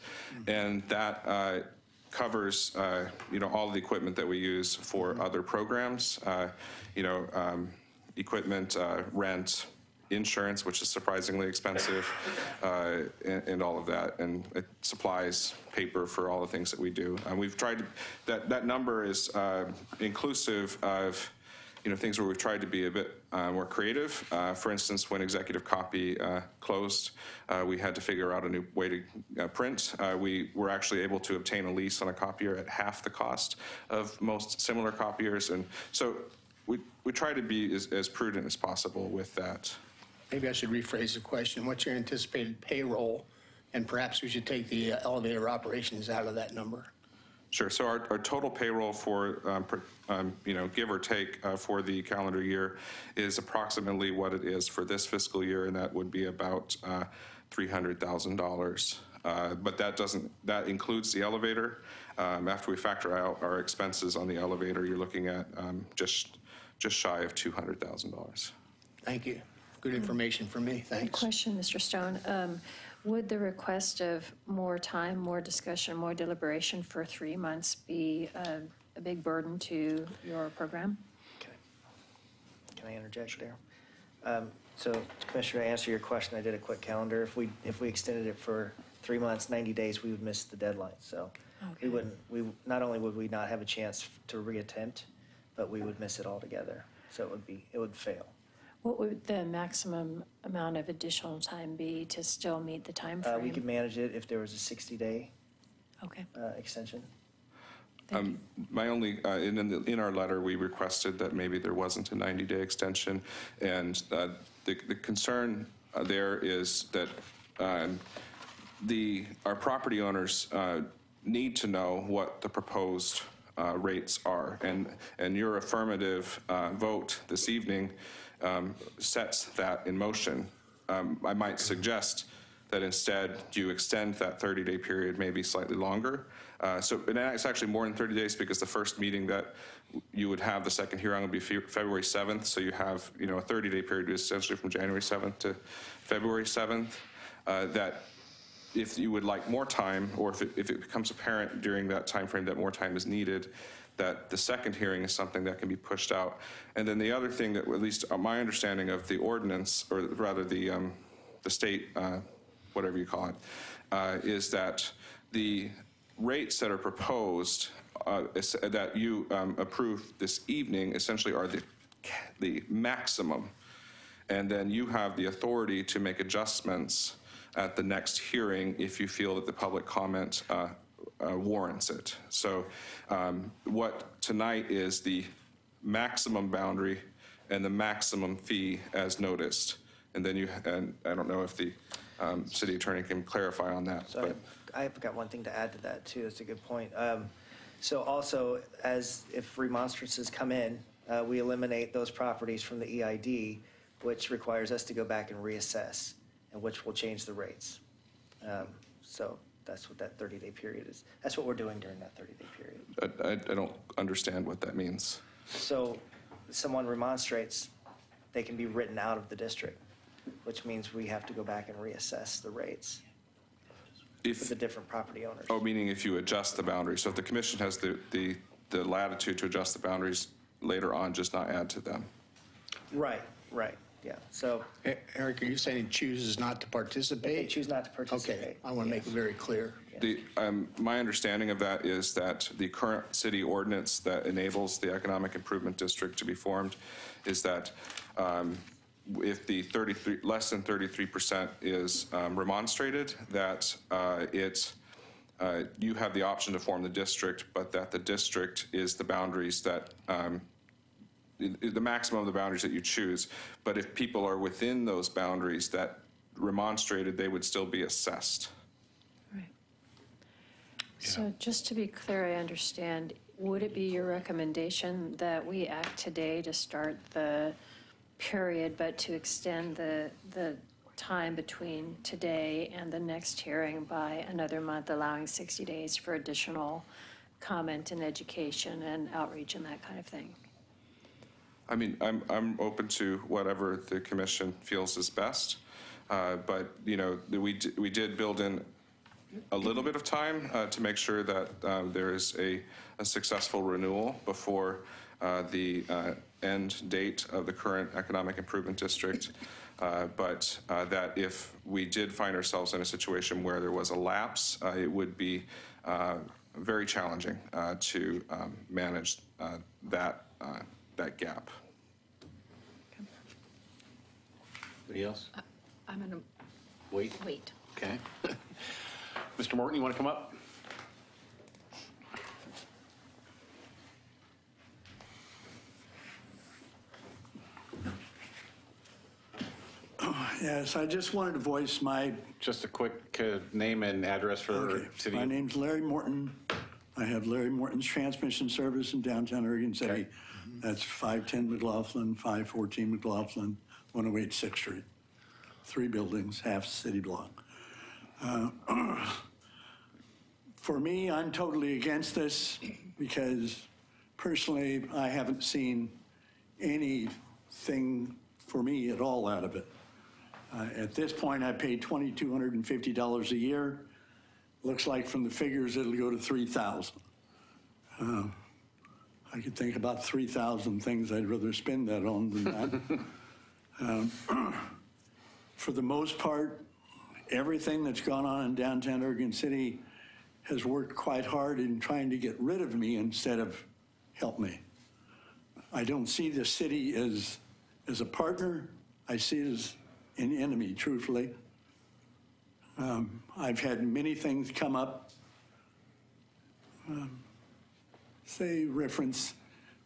Speaker 18: and that covers, all the equipment that we use for other programs, equipment, rent, insurance, which is surprisingly expensive, and all of that, and supplies, paper for all the things that we do. We've tried, that number is inclusive of things where we've tried to be a bit more creative. For instance, when Executive Copy closed, we had to figure out a new way to print. We were actually able to obtain a lease on a copier at half the cost of most similar copiers. And so we try to be as prudent as possible with that.
Speaker 4: Maybe I should rephrase the question. What's your anticipated payroll? And perhaps we should take the elevator operations out of that number.
Speaker 18: Sure. So our total payroll for, give or take for the calendar year is approximately what it is for this fiscal year, and that would be about $300,000. But that includes the elevator. After we factor out our expenses on the elevator, you're looking at just shy of $200,000.
Speaker 4: Thank you. Good information for me. Thanks.
Speaker 5: Question, Mr. Stone. Would the request of more time, more discussion, more deliberation for 3 months be a big burden to your program?
Speaker 12: Can I interject there? So, Commissioner, to answer your question, I did a quick calendar. If we extended it for 3 months, 90 days, we would miss the deadline. So we wouldn't. Not only would we not have a chance to reattempt, but we would miss it altogether. So it would fail.
Speaker 5: What would the maximum amount of additional time be to still meet the time frame?
Speaker 12: We could manage it if there was a 60-day extension.
Speaker 18: My only, in our letter, we requested that maybe there wasn't a 90-day extension. And the concern there is that our property owners need to know what the proposed rates are. And your affirmative vote this evening sets that in motion. I might suggest that instead you extend that 30-day period maybe slightly longer. And it's actually more than 30 days because the first meeting that you would have the second hearing would be February 7th. So you have a 30-day period essentially from January 7th to February 7th. That if you would like more time, or if it becomes apparent during that time frame that more time is needed, that the second hearing is something that can be pushed out. And then the other thing that, at least my understanding of the ordinance, or rather the state, whatever you call it, is that the rates that are proposed that you approve this evening essentially are the maximum. And then you have the authority to make adjustments at the next hearing if you feel that the public comment warrants it. So what tonight is the maximum boundary and the maximum fee as noticed. And then and I don't know if the city attorney can clarify on that.
Speaker 12: So I've got one thing to add to that too. It's a good point. So also, if remonstrances come in, we eliminate those properties from the EID, which requires us to go back and reassess, and which will change the rates. So that's what that 30-day period is. That's what we're doing during that 30-day period.
Speaker 18: I don't understand what that means.
Speaker 12: So someone remonstrates, they can be written out of the district, which means we have to go back and reassess the rates for the different property owners.
Speaker 18: Oh, meaning if you adjust the boundaries. So if the commission has the latitude to adjust the boundaries later on, just not add to them.
Speaker 12: Right, yeah. So,
Speaker 4: Eric, are you saying it chooses not to participate?
Speaker 12: They choose not to participate.
Speaker 4: Okay, I want to make it very clear.
Speaker 18: My understanding of that is that the current city ordinance that enables the Economic Improvement District to be formed is that if the less than 33% is remonstrated, that you have the option to form the district, but that the district is the boundaries that the maximum of the boundaries that you choose. But if people are within those boundaries that remonstrated, they would still be assessed.
Speaker 5: Right. So just to be clear, I understand, would it be your recommendation that we act today to start the period, but to extend the time between today and the next hearing by another month, allowing 60 days for additional comment and education and outreach and that kind of thing?
Speaker 18: I mean, I'm open to whatever the commission feels is best, but we did build in a little bit of time to make sure that there is a successful renewal before the end date of the current Economic Improvement District. But that if we did find ourselves in a situation where there was a lapse, it would be very challenging to manage that gap.
Speaker 1: Anybody else?
Speaker 7: I'm going to
Speaker 1: Wait.
Speaker 7: wait.
Speaker 1: Okay. Mr. Morton, you want to come up?
Speaker 19: Yes, I just wanted to voice my...
Speaker 1: Just a quick name and address for city.
Speaker 19: My name's Larry Morton. I have Larry Morton's Transmission Service in downtown Oregon City.
Speaker 1: Okay.
Speaker 19: That's 510 McLaughlin, 514 McLaughlin, 108 6th Street. 3 buildings, half city block. For me, I'm totally against this because personally, I haven't seen anything for me at all out of it. At this point, I pay $2,250 a year. Looks like from the figures, it'll go to $3,000. I could think about 3,000 things I'd rather spend that on than that. For the most part, everything that's gone on in downtown Oregon City has worked quite hard in trying to get rid of me instead of help me. I don't see the city as a partner. I see it as an enemy, truthfully. I've had many things come up. Say, reference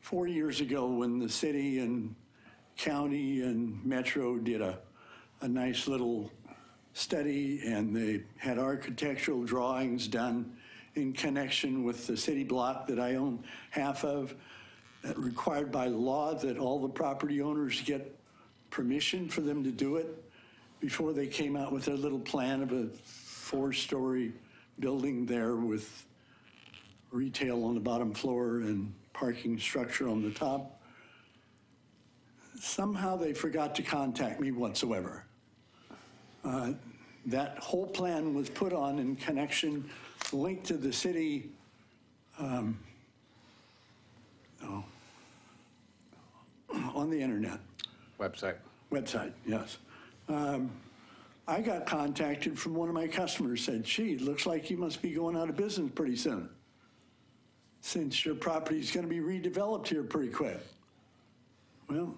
Speaker 19: 4 years ago when the city and county and metro did a nice little study, and they had architectural drawings done in connection with the city block that I own half of, that required by law that all the property owners get permission for them to do it before they came out with their little plan of a 4-story building there with retail on the bottom floor and parking structure on the top. Somehow they forgot to contact me whatsoever. That whole plan was put on in connection, linked to the city, on the internet. Website, yes. I got contacted from one of my customers, said, gee, it looks like you must be going out of business pretty soon, since your property is going to be redeveloped here pretty quick. Well,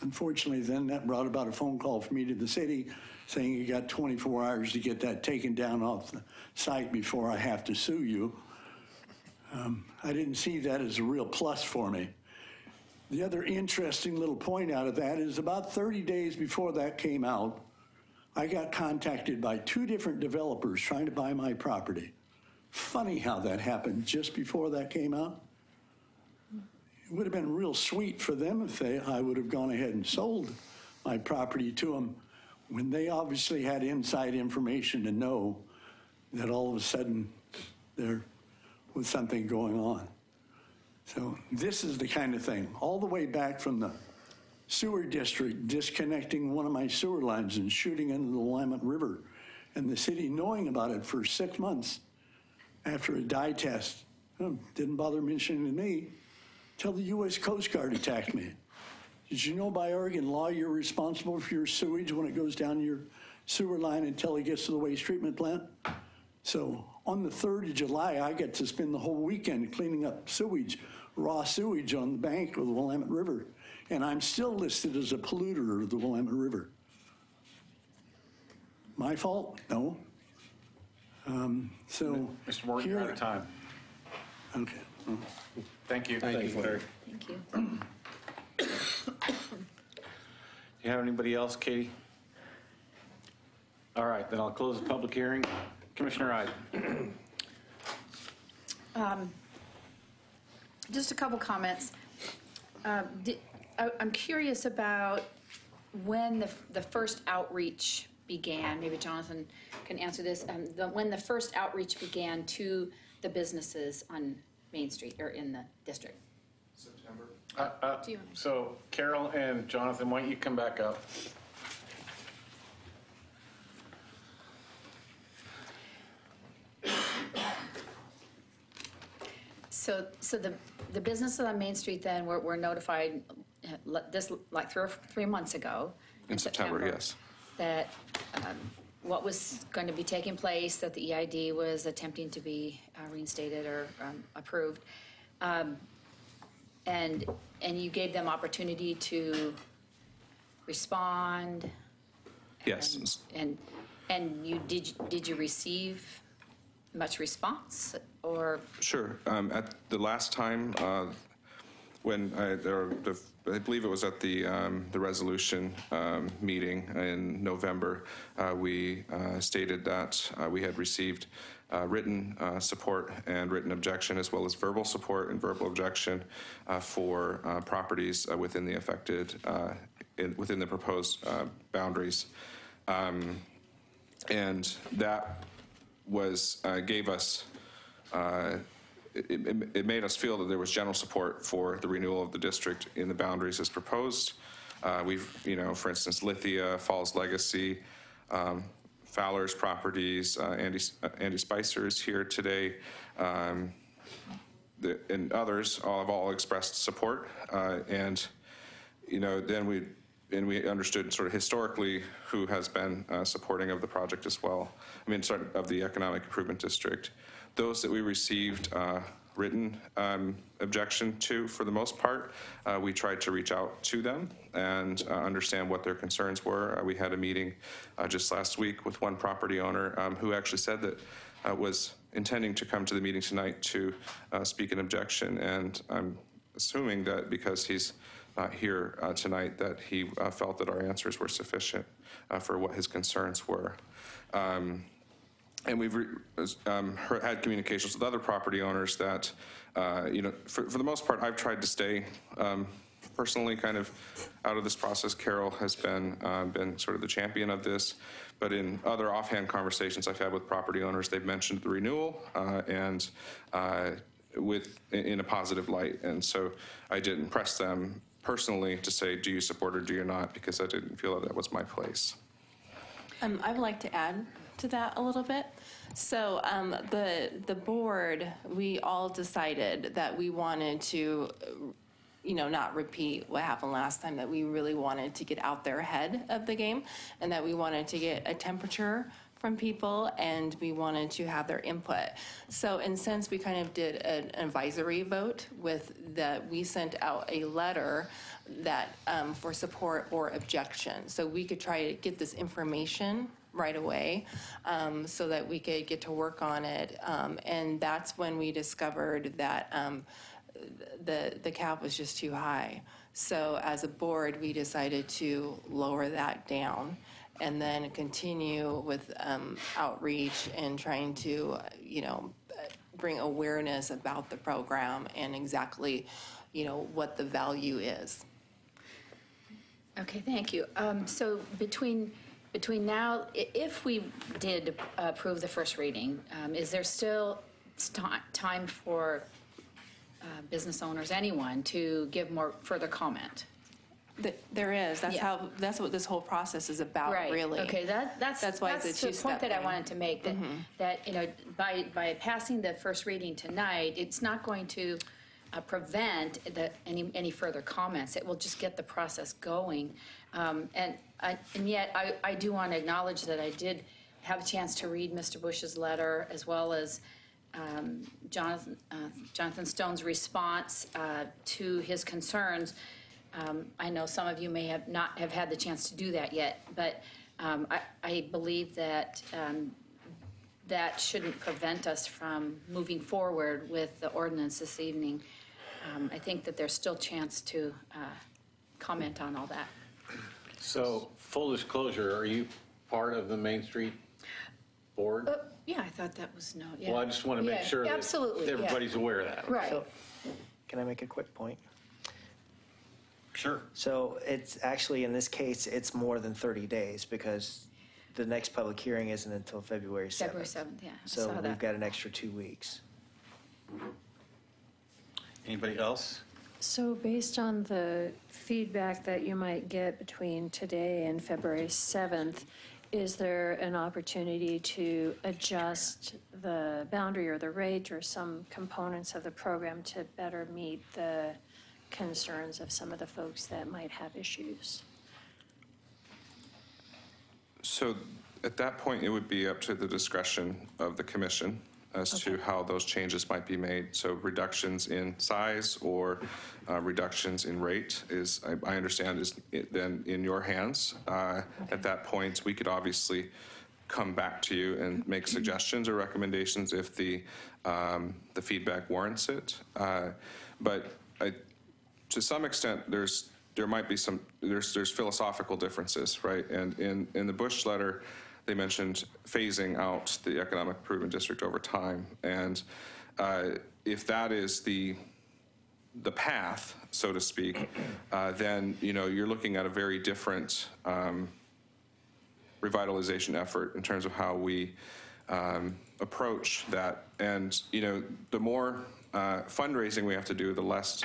Speaker 19: unfortunately, then that brought about a phone call from me to the city saying you got 24 hours to get that taken down off the site before I have to sue you. I didn't see that as a real plus for me. The other interesting little point out of that is about 30 days before that came out, I got contacted by 2 different developers trying to buy my property. Funny how that happened just before that came out. It would have been real sweet for them if I would have gone ahead and sold my property to them when they obviously had inside information to know that all of a sudden there was something going on. So this is the kind of thing, all the way back from the sewer district disconnecting one of my sewer lines and shooting into the Willamette River, and the city knowing about it for 6 months after a dye test. Didn't bother mentioning to me till the U.S. Coast Guard attacked me. Did you know by Oregon law you're responsible for your sewage when it goes down your sewer line until it gets to the waste treatment plant? So on the 3rd of July, I get to spend the whole weekend cleaning up sewage, raw sewage on the bank of the Willamette River. And I'm still listed as a polluter of the Willamette River. My fault? No.
Speaker 1: Mr. Morgan, you're out of time.
Speaker 19: Okay.
Speaker 1: Thank you.
Speaker 19: Thank you, Larry.
Speaker 7: Thank you.
Speaker 1: Do you have anybody else, Katie? All right, then I'll close the public hearing. Commissioner Ide.
Speaker 7: Just a couple comments. I'm curious about when the first outreach began. Maybe Jonathan can answer this. When the first outreach began to the businesses on Main Street or in the district.
Speaker 1: September. So Carol and Jonathan, why don't you come back up?
Speaker 7: So the businesses on Main Street then were notified this like 3 months ago.
Speaker 18: In September, yes.
Speaker 7: That what was going to be taking place, that the EID was attempting to be reinstated or approved. And you gave them opportunity to respond.
Speaker 18: Yes.
Speaker 7: And did you receive much response or?
Speaker 18: Sure. At the last time, when I believe it was at the resolution meeting in November, we stated that we had received written support and written objection, as well as verbal support and verbal objection for properties within the affected, within the proposed boundaries. And that was, gave us, it made us feel that there was general support for the renewal of the district in the boundaries as proposed. We've, for instance, Lithia, Falls Legacy, Fowler's Properties, Andy Spicer is here today, and others have all expressed support. And then we understood sort of historically who has been supporting of the project as well. I mean, sort of the Economic Improvement District. Those that we received written objection to, for the most part, we tried to reach out to them and understand what their concerns were. We had a meeting just last week with one property owner who actually said that was intending to come to the meeting tonight to speak an objection, and I'm assuming that because he's not here tonight, that he felt that our answers were sufficient for what his concerns were. And we've had communications with other property owners that, for the most part, I've tried to stay personally kind of out of this process. Carol has been sort of the champion of this. But in other offhand conversations I've had with property owners, they've mentioned the renewal and in a positive light. And so I didn't press them personally to say, do you support or do you not, because I didn't feel that was my place.
Speaker 17: I would like to add to that a little bit. So the board, we all decided that we wanted to, not repeat what happened last time, that we really wanted to get out there ahead of the game, and that we wanted to get a temperature from people, and we wanted to have their input. So in a sense, we kind of did an advisory vote with that. We sent out a letter that for support or objection. So we could try to get this information right away so that we could get to work on it. And that's when we discovered that the cap was just too high. So as a board, we decided to lower that down and then continue with outreach and trying to, bring awareness about the program and exactly, what the value is.
Speaker 7: Okay, thank you. So between now, if we did approve the first reading, is there still time for business owners, anyone, to give further comment?
Speaker 17: There is. That's what this whole process is about,
Speaker 7: right.
Speaker 17: really.
Speaker 7: Okay, that's
Speaker 17: why it's a
Speaker 7: the
Speaker 17: two-step
Speaker 7: point that I
Speaker 17: thing.
Speaker 7: wanted to make. That by passing the first reading tonight, it's not going to prevent any further comments. It will just get the process going. And yet, I do want to acknowledge that I did have a chance to read Mr. Bush's letter, as well as Jonathan Stone's response to his concerns. I know some of you may have not have had the chance to do that yet, but I believe that that shouldn't prevent us from moving forward with the ordinance this evening. I think that there's still chance to comment on all that.
Speaker 1: So, full disclosure, are you part of the Main Street board?
Speaker 7: Yeah, I thought that was no. Yeah.
Speaker 1: Well, I just want to make sure that everybody's aware of that.
Speaker 7: Right.
Speaker 12: So, can I make a quick point?
Speaker 1: Sure.
Speaker 12: So it's actually, in this case, it's more than 30 days because the next public hearing isn't until February 7th.
Speaker 7: February 7th, yeah.
Speaker 12: So we've got an extra 2 weeks.
Speaker 1: Anybody else?
Speaker 5: So based on the feedback that you might get between today and February 7th, is there an opportunity to adjust the boundary or the rate or some components of the program to better meet the concerns of some of the folks that might have issues?
Speaker 18: So at that point, it would be up to the discretion of the commission as to how those changes might be made. So reductions in size or reductions in rate is, I understand, is then in your hands. At that point, we could obviously come back to you and make suggestions or recommendations if the feedback warrants it. But to some extent, there might be there's philosophical differences, right? And in the Bush letter, they mentioned phasing out the economic improvement district over time. And if that is the path, so to speak, then you're looking at a very different revitalization effort in terms of how we approach that. And the more fundraising we have to do, the less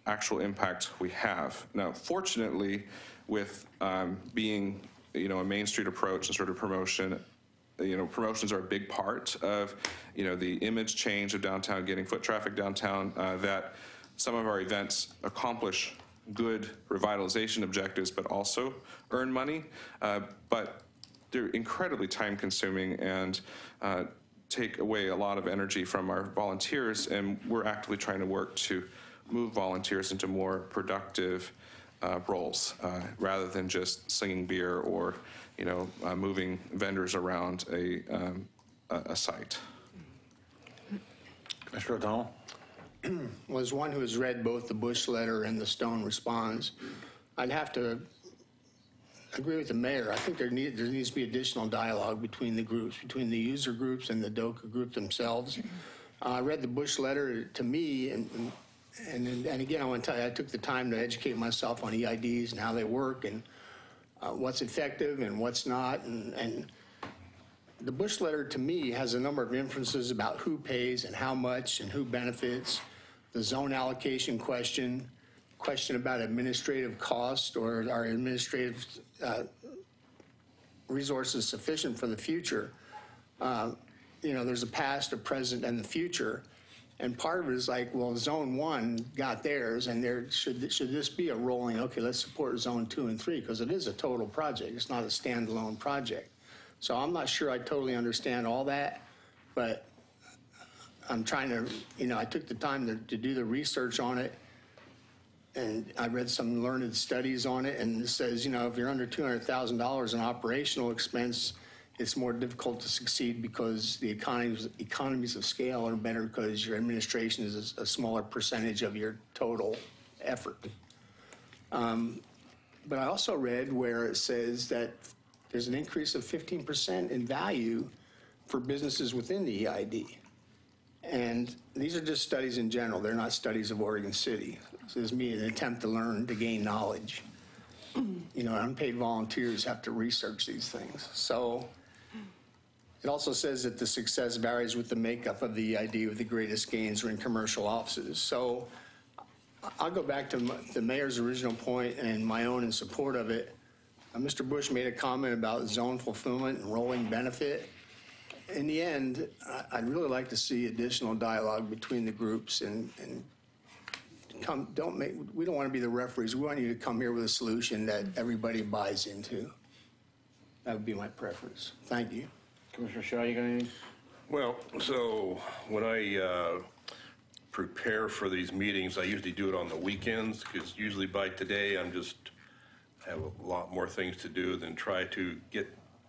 Speaker 18: actual impact we have. Now, fortunately, with being a Main Street approach and sort of promotion, promotions are a big part of, the image change of downtown, getting foot traffic downtown, that some of our events accomplish good revitalization objectives, but also earn money. But they're incredibly time consuming and take away a lot of energy from our volunteers. And we're actively trying to work to move volunteers into more productive roles rather than just slinging beer or moving vendors around a site.
Speaker 4: Commissioner O'Donnell? Well, as one who has read both the Bush letter and the Stone response, I'd have to agree with the mayor. I think there needs to be additional dialogue between the groups, between the user groups and the DOCA group themselves. I read the Bush letter. To me, and again, I want to tell you, I took the time to educate myself on EIDs and how they work and what's effective and what's not. And the Bush letter, to me, has a number of inferences about who pays and how much and who benefits, the zone allocation question about administrative cost or are administrative resources sufficient for the future. There's a past, a present, and the future. And part of it is like, well, Zone 1 got theirs, and should this be a rolling, okay, let's support Zone 2 and 3, because it is a total project. It's not a standalone project. So I'm not sure I totally understand all that, but I'm trying to, I took the time to do the research on it, and I read some learned studies on it, and it says, if you're under $200,000 in operational expense, it's more difficult to succeed because the economies of scale are better because your administration is a smaller percentage of your total effort. But I also read where it says that there's an increase of 15% in value for businesses within the EID. And these are just studies in general. They're not studies of Oregon City. So this is me an attempt to learn, to gain knowledge. Unpaid volunteers have to research these things. So it also says that the success varies with the makeup of the EID, with the greatest gains are in commercial offices. So I'll go back to the mayor's original point and my own in support of it. Mr. Bush made a comment about zone fulfillment and rolling benefit. In the end, I'd really like to see additional dialogue between the groups and we don't want to be the referees. We want you to come here with a solution that everybody buys into. That would be my preference. Thank you.
Speaker 1: Commissioner Shaw, you got anything?
Speaker 8: Well, so when I prepare for these meetings, I usually do it on the weekends because usually by today I'm just have a lot more things to do than try to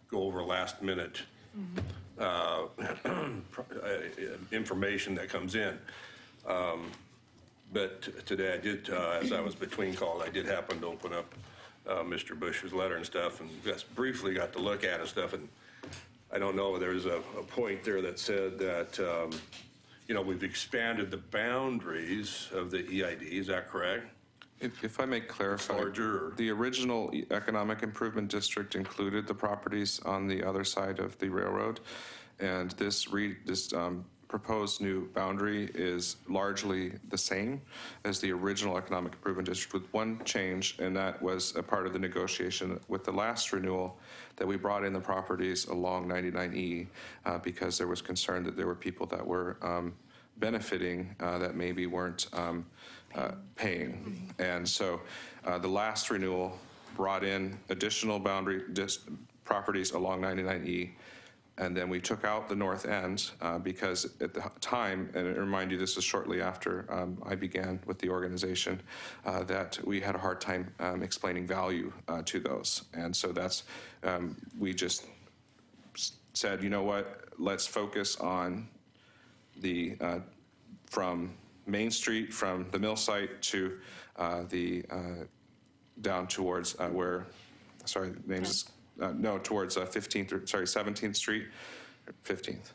Speaker 8: go over last minute information that comes in. But today I did, as I was between calls, I did happen to open up Mr. Bush's letter and stuff and just briefly got to look at it and stuff. And I don't know, there's a point there that said that, we've expanded the boundaries of the EID. Is that correct?
Speaker 18: If I may clarify,
Speaker 8: larger,
Speaker 18: the original economic improvement district included the properties on the other side of the railroad, and this proposed new boundary is largely the same as the original economic improvement district, with one change, and that was a part of the negotiation with the last renewal, that we brought in the properties along 99E because there was concern that there were people that were benefiting that maybe weren't paying. And so the last renewal brought in additional boundary properties along 99E, and then we took out the north end because at the time, and I remind you this is shortly after I began with the organization, that we had a hard time explaining value to those. And so that's, we just said, you know what, let's focus on the, from Main Street, from the mill site to the, down towards where, sorry, names is, no, towards 17th Street, 15th.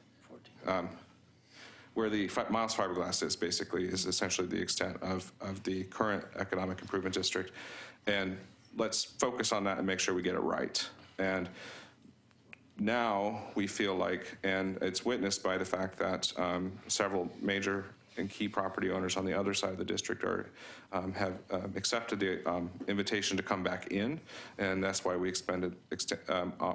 Speaker 18: Where the Miles Fiberglass is basically is essentially the extent of the current economic improvement district. And let's focus on that and make sure we get it right. And now we feel like, and it's witnessed by the fact that several major and key property owners on the other side of the district are, have accepted the invitation to come back in, and that's why we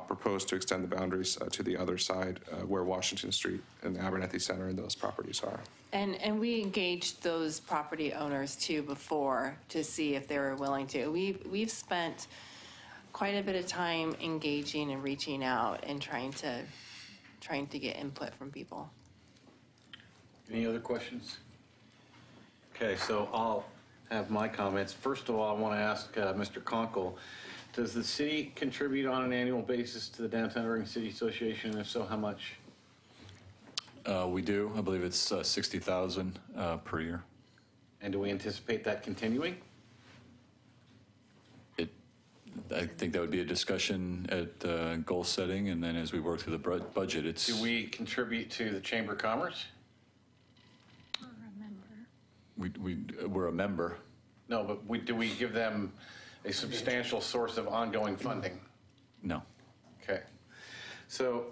Speaker 18: proposed to extend the boundaries to the other side where Washington Street and Abernethy Center and those properties are.
Speaker 17: And we engaged those property owners too before to see if they were willing to. We've spent quite a bit of time engaging and reaching out and trying to get input from people.
Speaker 1: Any other questions? Okay, so I'll have my comments. First of all, I want to ask Mr. Conkle, does the city contribute on an annual basis to the Downtown Oregon City Association, and if so, how much?
Speaker 15: We do. I believe it's $60,000 per year.
Speaker 1: And do we anticipate that continuing?
Speaker 15: I think that would be a discussion at goal setting, and then as we work through the budget, it's...
Speaker 1: Do we contribute to the Chamber of Commerce?
Speaker 15: We're a member.
Speaker 1: No, but do we give them a substantial source of ongoing funding?
Speaker 15: No.
Speaker 1: Okay. So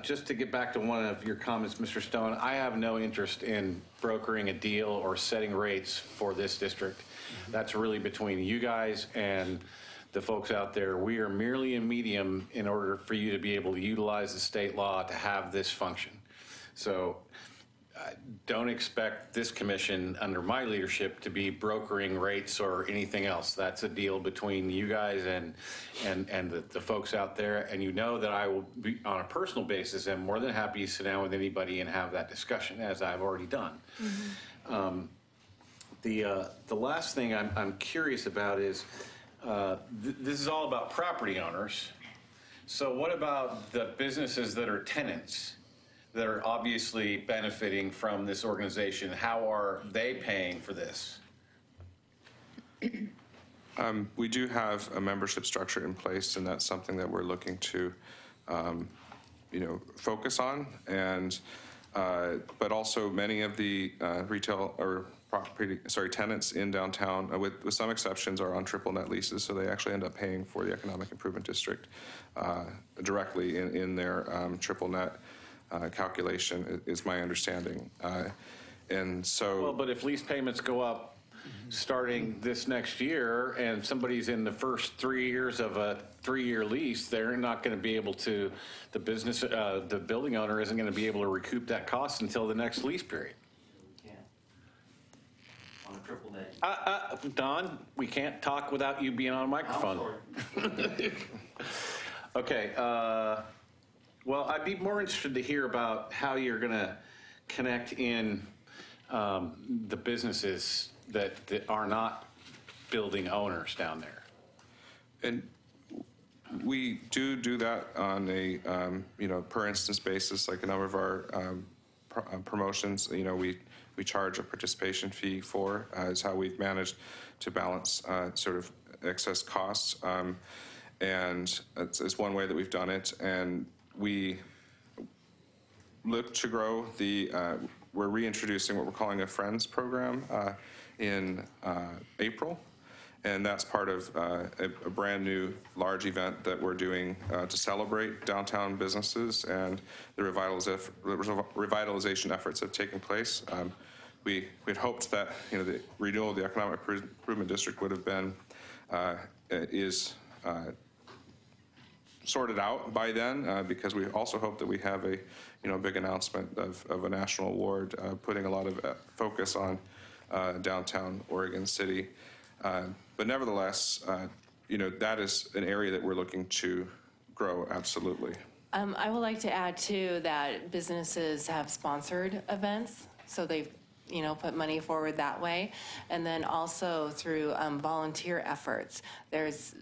Speaker 1: just to get back to one of your comments, Mr. Stone, I have no interest in brokering a deal or setting rates for this district. That's really between you guys and the folks out there. We are merely a medium in order for you to be able to utilize the state law to have this function. So don't expect this commission under my leadership to be brokering rates or anything else. That's a deal between you guys and the folks out there. And you know that I will be, on a personal basis, I'm more than happy to sit down with anybody and have that discussion, as I've already done. Mm-hmm. The last thing I'm curious about is this is all about property owners. So what about the businesses that are tenants that are obviously benefiting from this organization? How are they paying for this?
Speaker 18: We do have a membership structure in place, and that's something that we're looking to, focus on. And but also many of the retail or tenants in downtown, with some exceptions, are on triple net leases, so they actually end up paying for the economic improvement district directly in their triple net calculation, is my understanding. And so...
Speaker 1: Well, but if lease payments go up starting this next year and somebody's in the first 3 years of a 3-year lease, they're not going to be able to, the building owner isn't going to be able to recoup that cost until the next lease period.
Speaker 12: Yeah. On a triple net.
Speaker 1: Don, we can't talk without you being on a microphone. Okay. Well, I'd be more interested to hear about how you're going to connect in the businesses that are not building owners down there.
Speaker 18: And we do that on a per instance basis. Like a number of our promotions, we charge a participation fee for, is how we've managed to balance sort of excess costs, and it's one way that we've done it. And we look to grow we're reintroducing what we're calling a Friends program in April. And that's part of a brand-new large event that we're doing to celebrate downtown businesses and the revitalization efforts that have taken place. We had hoped that, the renewal of the Economic Improvement District would have been, sorted out by then, because we also hope that we have a, big announcement of a national award, putting a lot of focus on downtown Oregon City. But nevertheless, that is an area that we're looking to grow, absolutely.
Speaker 17: I would like to add too that businesses have sponsored events, so they've put money forward that way. And then also through volunteer efforts. There's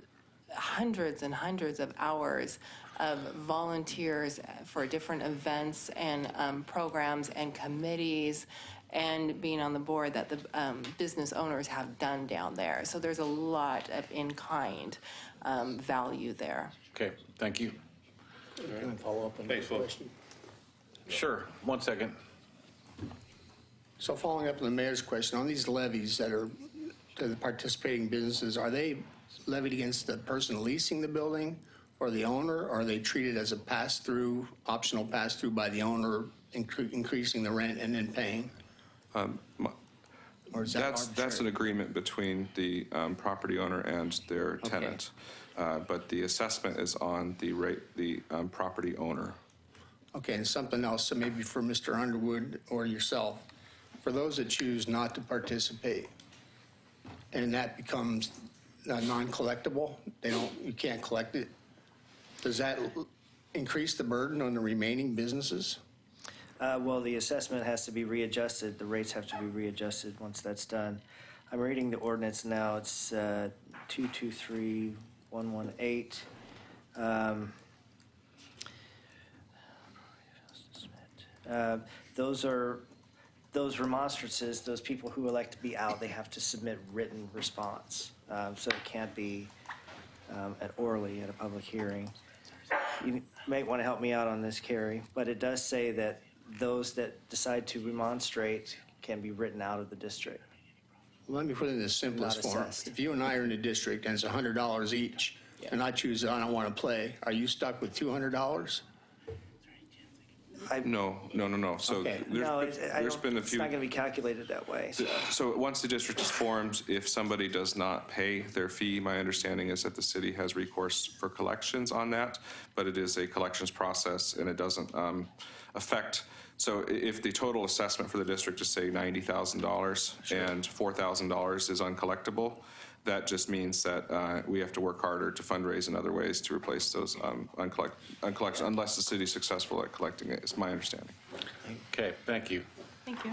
Speaker 17: hundreds and hundreds of hours of volunteers for different events and programs and committees and being on the board that the business owners have done down there. So there's a lot of in-kind value there.
Speaker 1: Okay, thank you.
Speaker 4: Can I follow up on that question?
Speaker 1: Sure, 1 second.
Speaker 4: So following up on the mayor's question, on these levies that are to the participating businesses, are they levied against the person leasing the building or the owner? Or are they treated as a pass-through, optional pass-through by the owner, increasing the rent and then paying? Or is that
Speaker 18: that's an agreement between the property owner and their tenant. But the assessment is on the property owner.
Speaker 4: Okay, and something else, so maybe for Mr. Underwood or yourself, for those that choose not to participate, and that becomes non-collectible, you can't collect it, does that increase the burden on the remaining businesses?
Speaker 12: Well, the assessment has to be readjusted. The rates have to be readjusted once that's done. I'm reading the ordinance now. It's 223118. Those remonstrances, those people who elect to be out, they have to submit written response. So it can't be orally at a public hearing. You might want to help me out on this, Carrie, but it does say that those that decide to remonstrate can be written out of the district.
Speaker 4: Well, let me put it in the simplest form. If you and I are in the district and it's $100 each, and I choose that I don't want to play, are you stuck with $200?
Speaker 18: No. So
Speaker 12: Okay.
Speaker 18: there's been a few.
Speaker 12: It's not going to be calculated that way.
Speaker 18: So once the district is formed, if somebody does not pay their fee, my understanding is that the city has recourse for collections on that, but it is a collections process and it doesn't affect. So if the total assessment for the district is, say, $90,000 and $4,000 is uncollectible, that just means that we have to work harder to fundraise in other ways to replace those uncollected, unless the city's successful at collecting it, is my understanding.
Speaker 1: Okay, thank you.
Speaker 17: Thank you.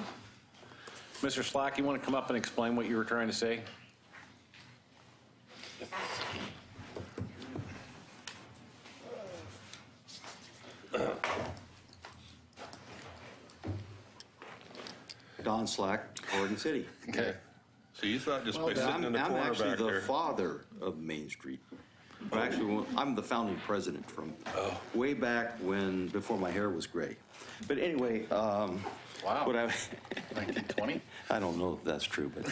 Speaker 1: Mr. Slack, you want to come up and explain what you were trying to say?
Speaker 20: Don Slack, Oregon City.
Speaker 1: Okay.
Speaker 8: So you thought just by sitting in the
Speaker 20: I'm
Speaker 8: corner
Speaker 20: actually
Speaker 8: back
Speaker 20: the
Speaker 8: there.
Speaker 20: father of Main Street. I'm the founding president from way back when, before my hair was gray. But anyway,
Speaker 1: Wow.
Speaker 20: 1920? I don't know if that's true, but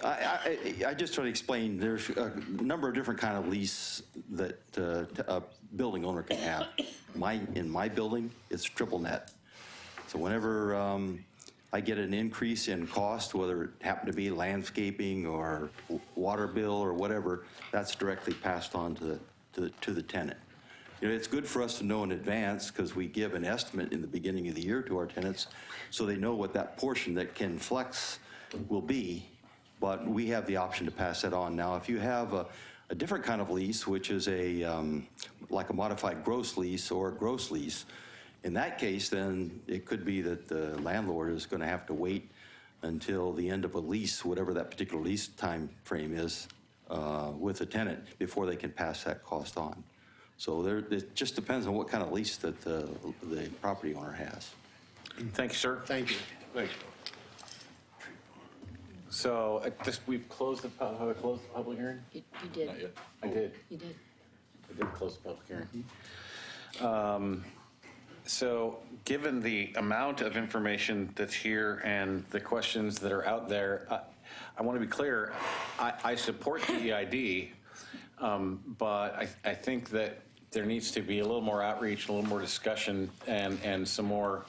Speaker 20: I just try to explain. There's a number of different kind of lease that a building owner can have. In my building, it's triple net. So whenever I get an increase in cost, whether it happen to be landscaping or water bill or whatever, that's directly passed on to the tenant. It's good for us to know in advance because we give an estimate in the beginning of the year to our tenants so they know what that portion that can flex will be, but we have the option to pass that on. Now, if you have a different kind of lease, which is like a modified gross lease or a gross lease, in that case, then it could be that the landlord is going to have to wait until the end of a lease, whatever that particular lease time frame is, with the tenant before they can pass that cost on. So it just depends on what kind of lease that the property owner has.
Speaker 1: Thank you, sir.
Speaker 4: Thank you.
Speaker 8: Thanks.
Speaker 1: So we've closed have I closed the public hearing?
Speaker 7: You did.
Speaker 8: Not yet.
Speaker 1: I did.
Speaker 7: You did.
Speaker 1: I did close the public hearing. So given the amount of information that's here and the questions that are out there, I want to be clear, I support the EID, but I think that there needs to be a little more outreach, a little more discussion, and some more,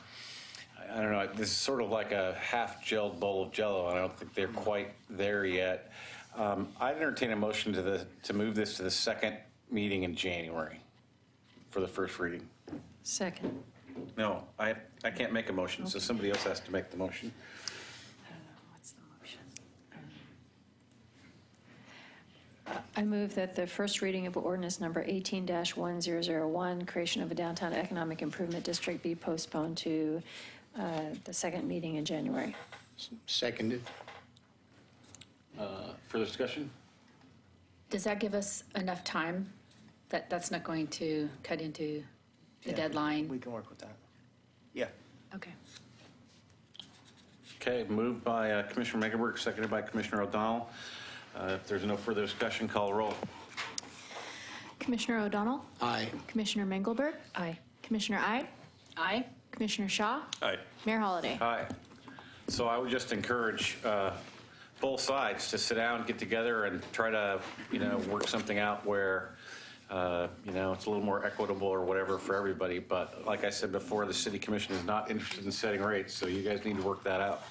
Speaker 1: I don't know, this is sort of like a half-gelled bowl of Jell-O, and I don't think they're quite there yet. I'd entertain a motion to move this to the second meeting in January for the first reading.
Speaker 5: Second.
Speaker 1: No, I can't make a motion, so somebody else has to make the motion.
Speaker 5: I move that the first reading of ordinance number 18-1001, creation of a downtown economic improvement district, be postponed to the second meeting in January.
Speaker 4: Seconded.
Speaker 1: Further discussion?
Speaker 7: Does that give us enough time? That's not going to cut into the
Speaker 12: Yeah,
Speaker 7: deadline?
Speaker 12: We can work with that. Yeah.
Speaker 7: Okay.
Speaker 1: Okay, moved by Commissioner Mecklenburg, seconded by Commissioner O'Donnell. If there's no further discussion, call the roll.
Speaker 2: Commissioner O'Donnell?
Speaker 4: Aye.
Speaker 2: Commissioner Mengelberg?
Speaker 5: Aye.
Speaker 2: Commissioner Ide?
Speaker 7: Aye.
Speaker 2: Commissioner Shaw?
Speaker 8: Aye.
Speaker 2: Mayor Holliday?
Speaker 1: Aye. So I would just encourage both sides to sit down, get together, and try to, work something out where, it's a little more equitable or whatever for everybody. But like I said before, the city commission is not interested in setting rates, so you guys need to work that out.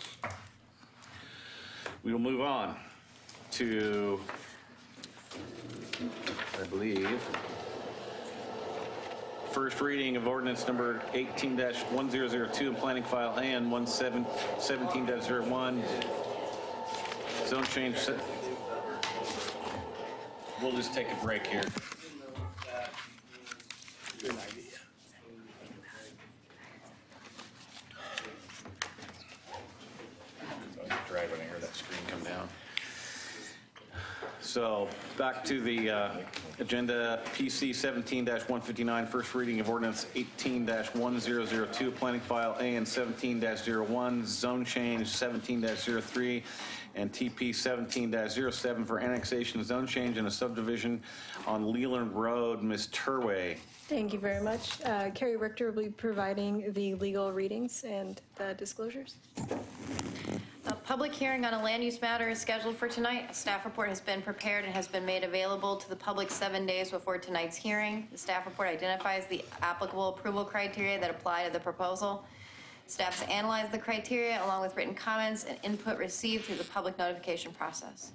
Speaker 1: We will move on to, I believe, first reading of ordinance number 18-1002 in planning file and 17-01 zone change. We'll just take a break here.
Speaker 4: Good idea.
Speaker 1: Drag when I hear that screen come down. So back to the agenda, PC 17-159, first reading of ordinance 18-1002, planning file A and 17-01, zone change 17-03, and TP 17-07 for annexation, zone change, and a subdivision on Leland Road. Ms. Turway.
Speaker 9: Thank you very much. Carrie Richter will be providing the legal readings and the disclosures.
Speaker 2: A public hearing on a land use matter is scheduled for tonight. A staff report has been prepared and has been made available to the public 7 days before tonight's hearing. The staff report identifies the applicable approval criteria that apply to the proposal. Staff has analyzed the criteria along with written comments and input received through the public notification process.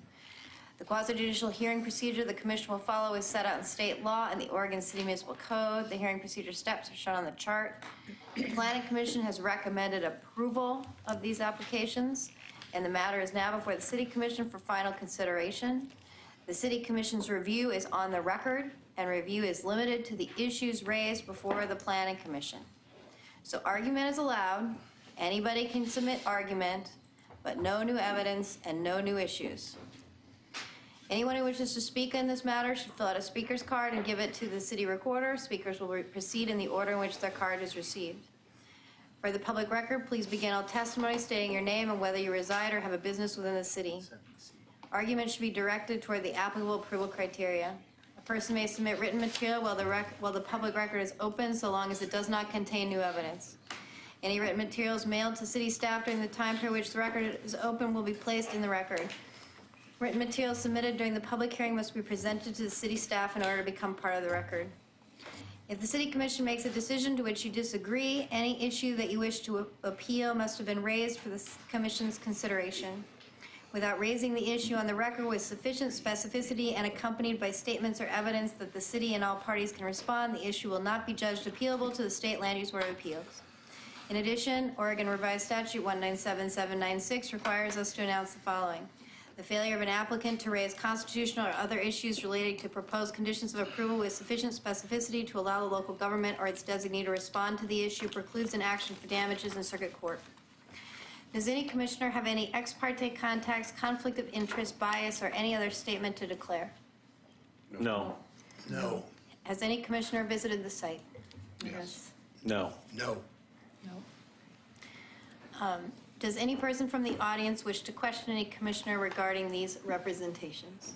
Speaker 2: The quasi-judicial hearing procedure the commission will follow is set out in state law and the Oregon City Municipal Code. The hearing procedure steps are shown on the chart. The Planning Commission has recommended approval of these applications, and the matter is now before the City Commission for final consideration. The City Commission's review is on the record, and review is limited to the issues raised before the Planning Commission. So argument is allowed. Anybody can submit argument, but no new evidence and no new issues. Anyone who wishes to speak on this matter should fill out a speaker's card and give it to the city recorder. Speakers will proceed in the order in which their card is received. For the public record, please begin all testimony stating your name and whether you reside or have a business within the city. Arguments should be directed toward the applicable approval criteria. A person may submit written material while the public record is open, so long as it does not contain new evidence. Any written materials mailed to city staff during the time period which the record is open will be placed in the record. Written materials submitted during the public hearing must be presented to the city staff in order to become part of the record. If the City Commission makes a decision to which you disagree, any issue that you wish to appeal must have been raised for the Commission's consideration. Without raising the issue on the record with sufficient specificity and accompanied by statements or evidence that the city and all parties can respond, the issue will not be judged appealable to the State Land Use Board of Appeals. In addition, Oregon Revised Statute 197796 requires us to announce the following. The failure of an applicant to raise constitutional or other issues related to proposed conditions of approval with sufficient specificity to allow the local government or its designee to respond to the issue precludes an action for damages in circuit court. Does any commissioner have any ex parte contacts, conflict of interest, bias, or any other statement to declare?
Speaker 1: No.
Speaker 4: No.
Speaker 2: Has any commissioner visited the site?
Speaker 4: Yes.
Speaker 1: No.
Speaker 4: No.
Speaker 2: Does any person from the audience wish to question any commissioner regarding these representations?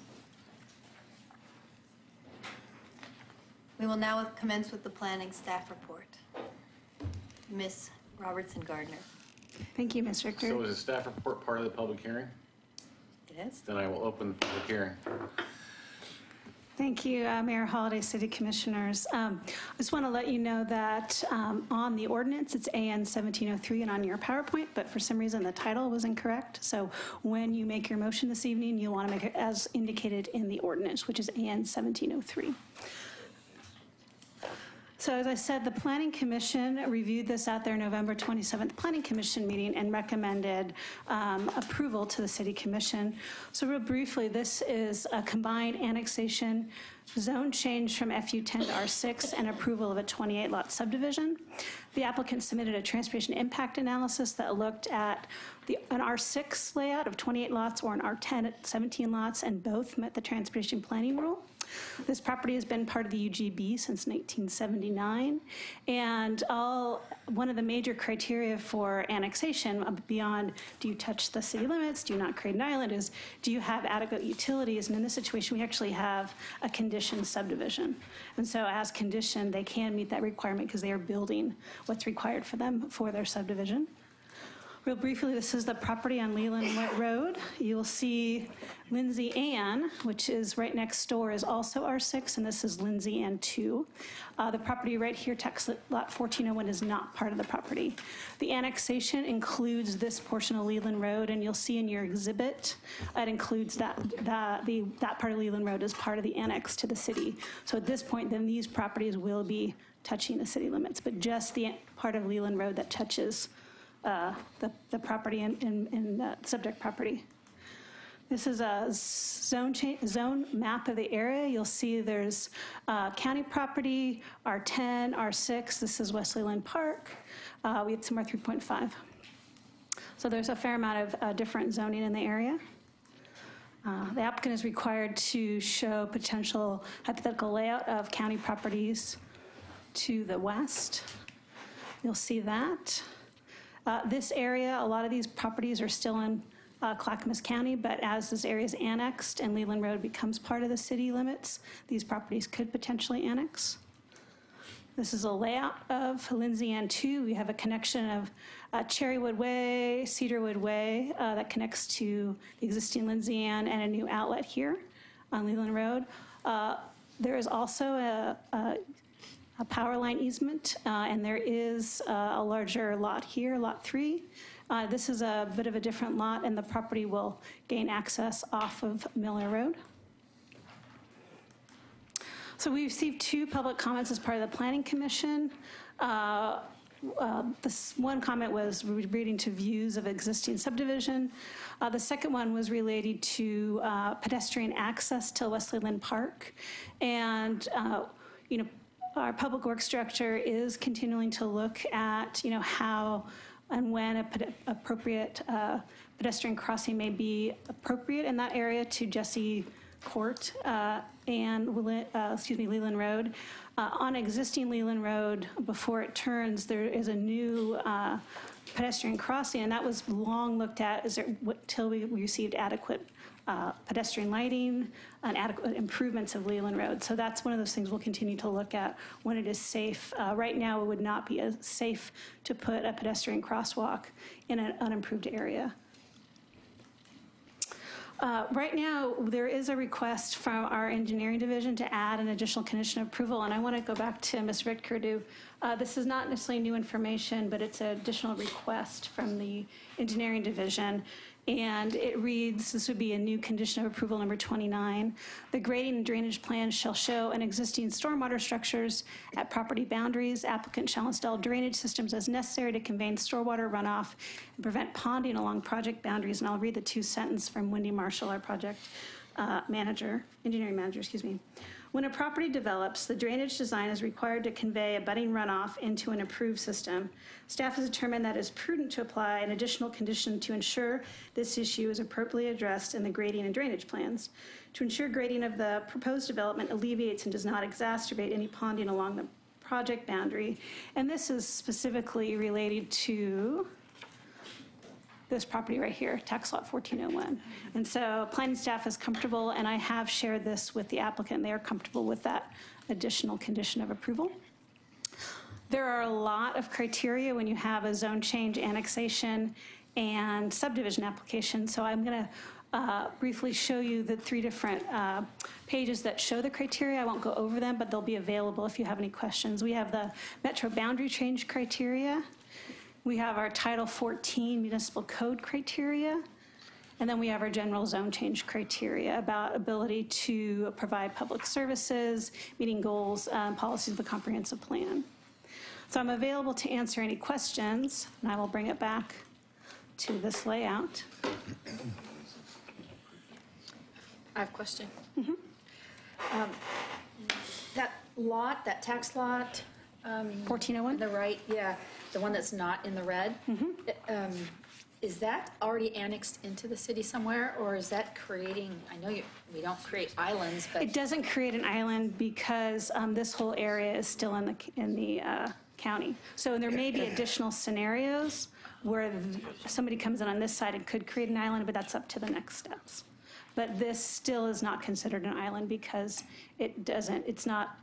Speaker 2: We will now commence with the planning staff report. Ms. Robertson Gardner.
Speaker 21: Thank you, Ms. Richter.
Speaker 1: So is the staff report part of the public hearing?
Speaker 2: is.
Speaker 1: Then I will open the public hearing.
Speaker 2: Thank you, Mayor Holliday, City Commissioners. I just want to let you know that on the ordinance, it's AN 1703 and on your PowerPoint, but for some reason the title was incorrect. So when you make your motion this evening, you'll want to make it as indicated in the ordinance, which is AN 1703. So as I said, the Planning Commission reviewed this at their November 27th Planning Commission meeting and recommended approval to the City Commission. So real briefly, this is a combined annexation zone change from FU10 to R6 and approval of a 28-lot subdivision. The applicant submitted a transportation impact analysis that looked at an R6 layout of 28 lots or an R10 at 17 lots, and both met the transportation planning rule. This property has been part of the UGB since 1979, and one of the major criteria for annexation, beyond do you touch the city limits, do you not create an island, is do you have adequate utilities? And in this situation, we actually have a conditioned subdivision. And so as conditioned, they can meet that requirement because they are building what's required for them for their subdivision. Real briefly, this is the property on Leland Road. You'll see Lindsay Ann, which is right next door, is also R6, and this is Lindsay Ann 2. The property right here, tax lot 1401, is not part of the property. The annexation includes this portion of Leland Road, and you'll see in your exhibit, it includes that part of Leland Road as part of the annex to the city. So at this point, then these properties will be touching the city limits, but just the part of Leland Road that touches the property and the subject property. This is a zone map of the area. You'll see there's county property, R10, R6. This is West Leland Park. We had some R3.5. So there's a fair amount of different zoning in the area. The applicant is required to show potential hypothetical layout of county properties to the west. You'll see that. This area, a lot of these properties are still in Clackamas County, but as this area is annexed and Leland Road becomes part of the city limits, these properties could potentially annex. This is a layout of Lindsay Ann 2. We have a connection of Cherrywood Way, Cedarwood Way that connects to the existing Lindsay Ann and a new outlet here on Leland Road. There is also a power line easement, and there is a larger lot here, lot 3. This is a bit of a different lot, and the property will gain access off of Miller Road. So we received 2 public comments as part of the Planning Commission. This one comment was relating to views of existing subdivision. The second one was related to pedestrian access to West Leland Park. And, our public works director is continuing to look at, how and when appropriate pedestrian crossing may be appropriate in that area to Jesse Court and Leland Road. On existing Leland Road, before it turns, there is a new pedestrian crossing, and that was long looked at until we received adequate pedestrian lighting and adequate improvements of Leland Road. So that's one of those things we'll continue to look at when it is safe. Right now, it would not be as safe to put a pedestrian crosswalk in an unimproved area. Right now, there is a request from our engineering division to add an additional condition of approval, and I want to go back to Ms. Richter. This is not necessarily new information, but it's an additional request from the engineering division, and it reads, this would be a new condition of approval number 29. The grading and drainage plan shall show an existing stormwater structures at property boundaries. Applicant shall install drainage systems as necessary to convey stormwater runoff and prevent ponding along project boundaries. And I'll read the 2 sentences from Wendy Marshall, our project engineering manager, excuse me. When a property develops, the drainage design is required to convey abutting runoff into an approved system. Staff has determined that it is prudent to apply an additional condition to ensure this issue is appropriately addressed in the grading and drainage plans. To ensure grading of the proposed development alleviates and does not exacerbate any ponding along the project boundary. And this is specifically related to this property right here, tax lot 1401. And so planning staff is comfortable, and I have shared this with the applicant. They are comfortable with that additional condition of approval. There are a lot of criteria when you have a zone change, annexation, and subdivision application. So I'm going to
Speaker 21: briefly show you the 3 different pages that show the criteria. I won't go over them, but they'll be available if you have any questions. We have the Metro boundary change criteria. We have our Title 14 municipal code criteria. And then we have our general zone change criteria about ability to provide public services, meeting goals, policies of the comprehensive plan. So I'm available to answer any questions, and I will bring it back to this layout.
Speaker 7: I have a question. That lot, that tax lot.
Speaker 21: 1401?
Speaker 7: The right, yeah, the one that's not in the red. Is that already annexed into the city somewhere, or is that creating, I know we don't create islands, but.
Speaker 21: It doesn't create an island because this whole area is still in the county. So there may be additional scenarios where somebody comes in on this side and could create an island, but that's up to the next steps. But this still is not considered an island because it's not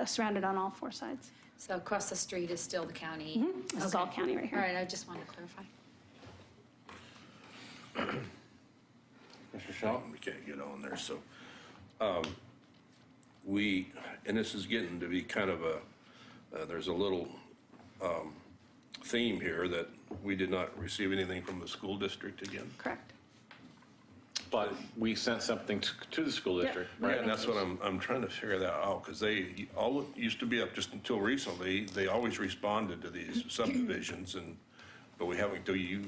Speaker 21: surrounded on all 4 sides.
Speaker 7: So across the street is still the county?
Speaker 21: This is all county right here.
Speaker 7: All right, I just wanted to clarify.
Speaker 1: Mr. Shaw?
Speaker 8: We can't get on there, so. And this is getting to be kind of there's a little theme here that we did not receive anything from the school district again.
Speaker 21: Correct.
Speaker 1: But we sent something to the school district, right?
Speaker 8: Yeah, and that's what I'm trying to figure that out, because they all used to be up just until recently. They always responded to these subdivisions, but we haven't, we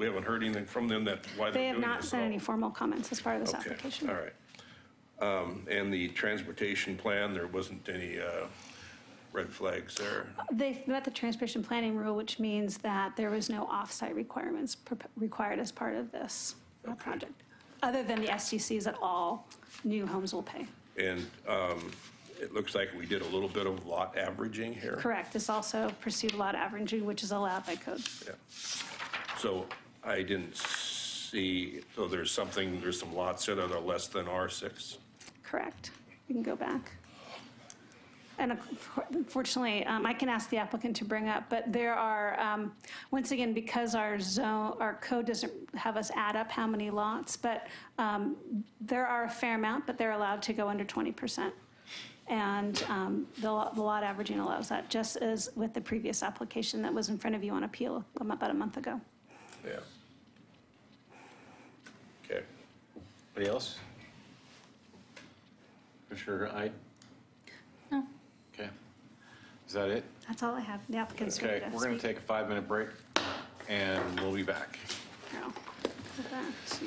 Speaker 8: haven't heard anything from them that why
Speaker 21: They
Speaker 8: they're
Speaker 21: have
Speaker 8: doing
Speaker 21: not
Speaker 8: this
Speaker 21: sent
Speaker 8: at all?
Speaker 21: any formal comments as part of this application.
Speaker 8: All right. And the transportation plan, there wasn't any red flags there?
Speaker 21: They met the transportation planning rule, which means that there was no off-site requirements required as part of this project, other than the SDCs that all new homes will pay.
Speaker 8: And it looks like we did a little bit of lot averaging here.
Speaker 21: Correct. This also pursued lot averaging, which is allowed by code.
Speaker 8: Yeah. So I didn't see, so there's some lots that are less than R6?
Speaker 21: Correct. You can go back. And unfortunately, I can ask the applicant to bring up, but there are, once again, because our code doesn't have us add up how many lots, but there are a fair amount, but they're allowed to go under 20%. And the lot averaging allows that, just as with the previous application that was in front of you on appeal about a month ago.
Speaker 8: Yeah. Okay.
Speaker 1: Anybody else? Commissioner Ide?
Speaker 21: No.
Speaker 1: Okay. Is that it?
Speaker 21: That's all I have. The applicant's ready
Speaker 1: Okay,
Speaker 21: to
Speaker 1: we're going to
Speaker 21: speak.
Speaker 1: take a 5-minute break, and we'll be back.
Speaker 21: Now, go back to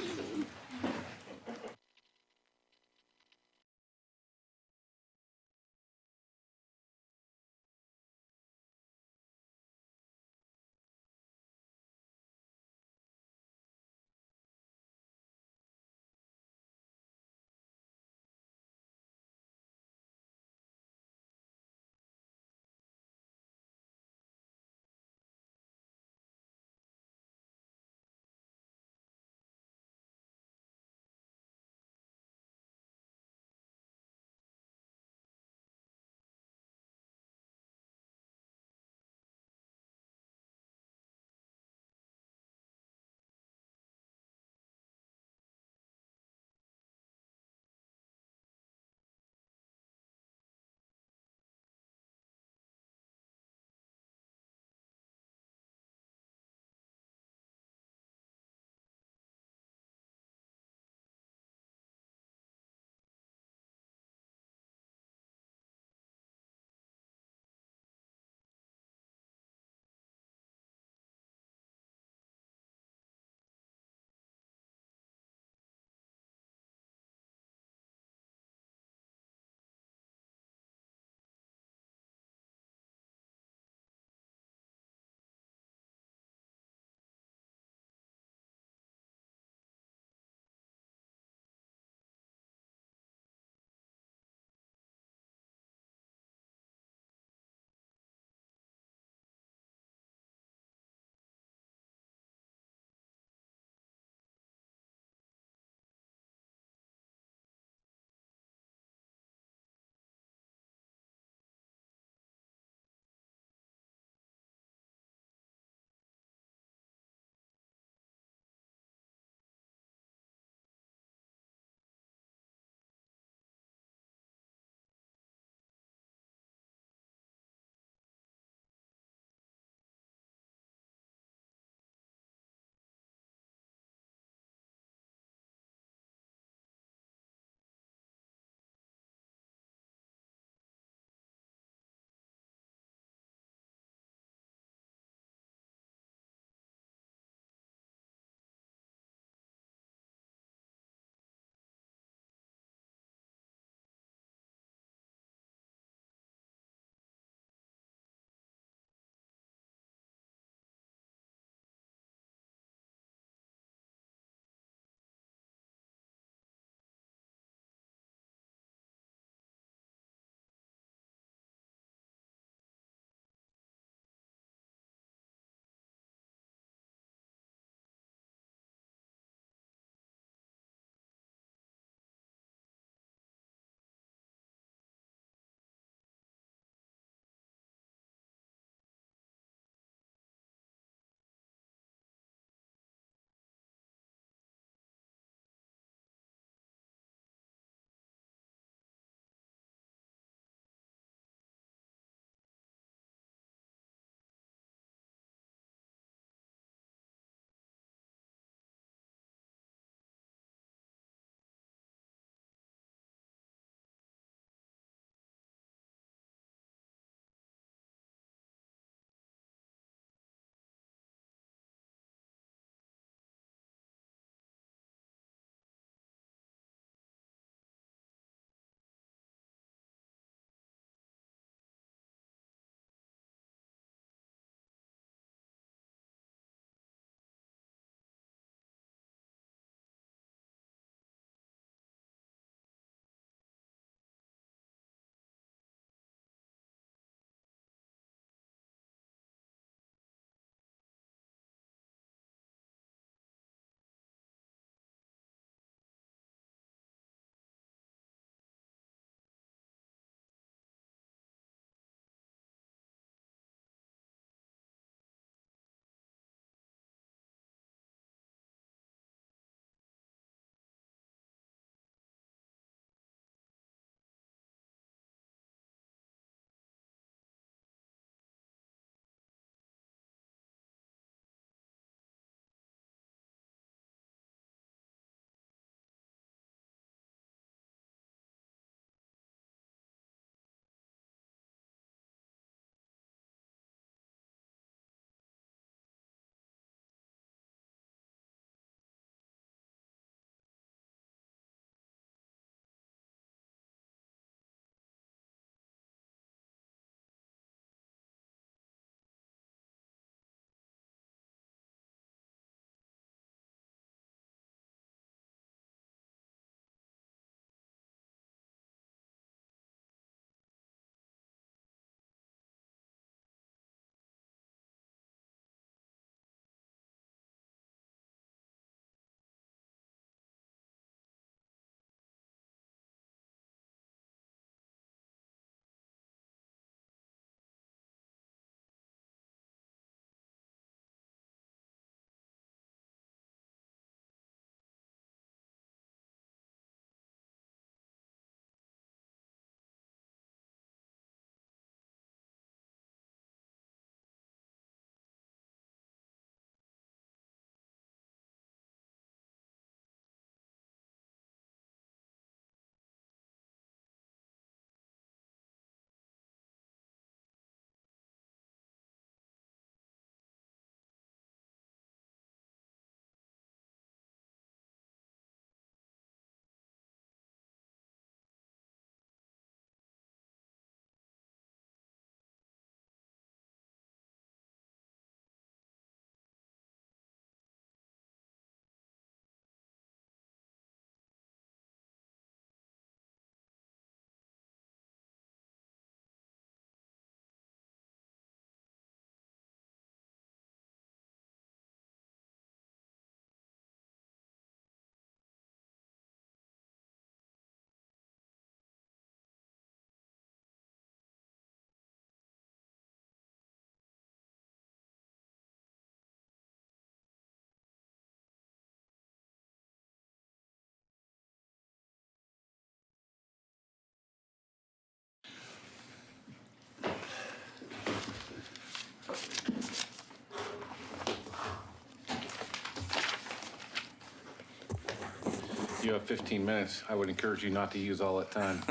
Speaker 1: You have 15 minutes. I would encourage you not to use all that time.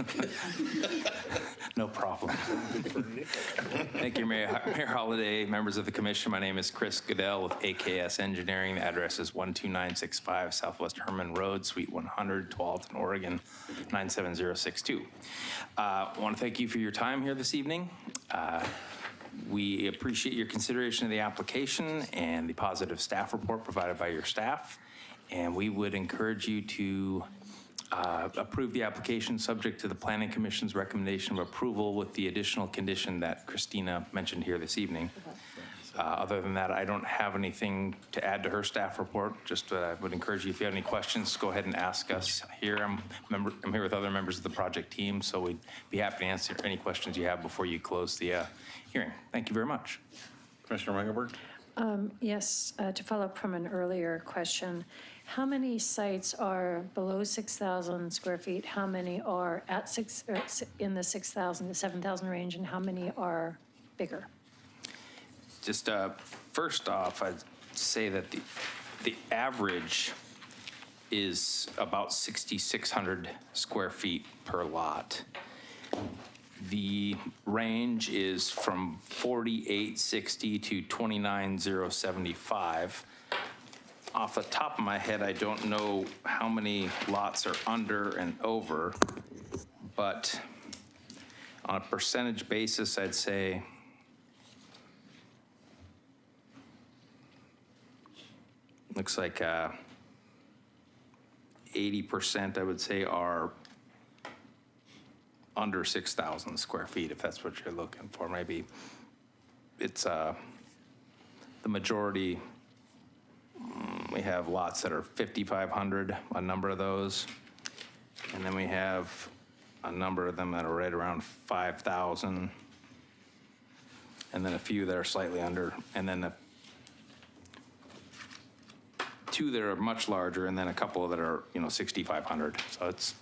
Speaker 3: No problem. Thank you, Mayor Holliday, members of the commission. My name is Chris Goodell with AKS Engineering. The address is 12965 Southwest Herman Road, Suite 100, Tualatin, Oregon, 97062. I want to thank you for your time here this evening. We appreciate your consideration of the application and the positive staff report provided by your staff. And we would encourage you to approve the application subject to the Planning Commission's recommendation of approval with the additional condition that Christina mentioned here this evening. Other than that, I don't have anything to add to her staff report. Just would encourage you, if you have any questions, go ahead and ask us here. I'm here with other members of the project team, so we'd be happy to answer any questions you have before you close the hearing. Thank you very much.
Speaker 1: Commissioner Mengelberg?
Speaker 5: Yes, to follow up from an earlier question, how many sites are below 6,000 square feet? How many are at in the 6,000 to 7,000 range, and how many are bigger?
Speaker 3: Just first off, I'd say that the average is about 6,600 square feet per lot. The range is from 4860 to 29,075. Off the top of my head, I don't know how many lots are under and over, but on a percentage basis, I'd say looks like 80%, I would say, are under 6,000 square feet, if that's what you're looking for. Maybe it's the majority. We have lots that are 5,500, a number of those. And then we have a number of them that are right around 5,000. And then a few that are slightly under, and then two that are much larger, and then a couple that are, 6,500. So it's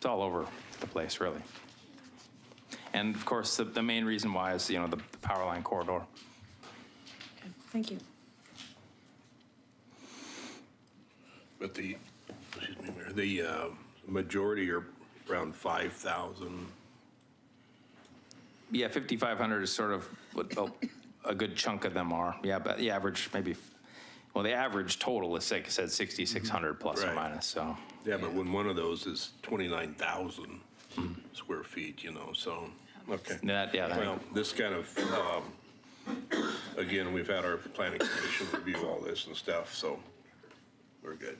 Speaker 3: all over the place, really. And of course, the main reason why is, the power line corridor.
Speaker 5: Thank you.
Speaker 8: But the majority are around 5,000.
Speaker 3: Yeah, 5,500 is sort of what a good chunk of them are. Yeah, but the average maybe, well, the average total is, like I said, 6,600 plus or minus, so.
Speaker 8: Yeah, but when one of those is 29,000 square feet, so, okay. Well, this kind of, again, we've had our planning commission review all this and stuff, so we're good.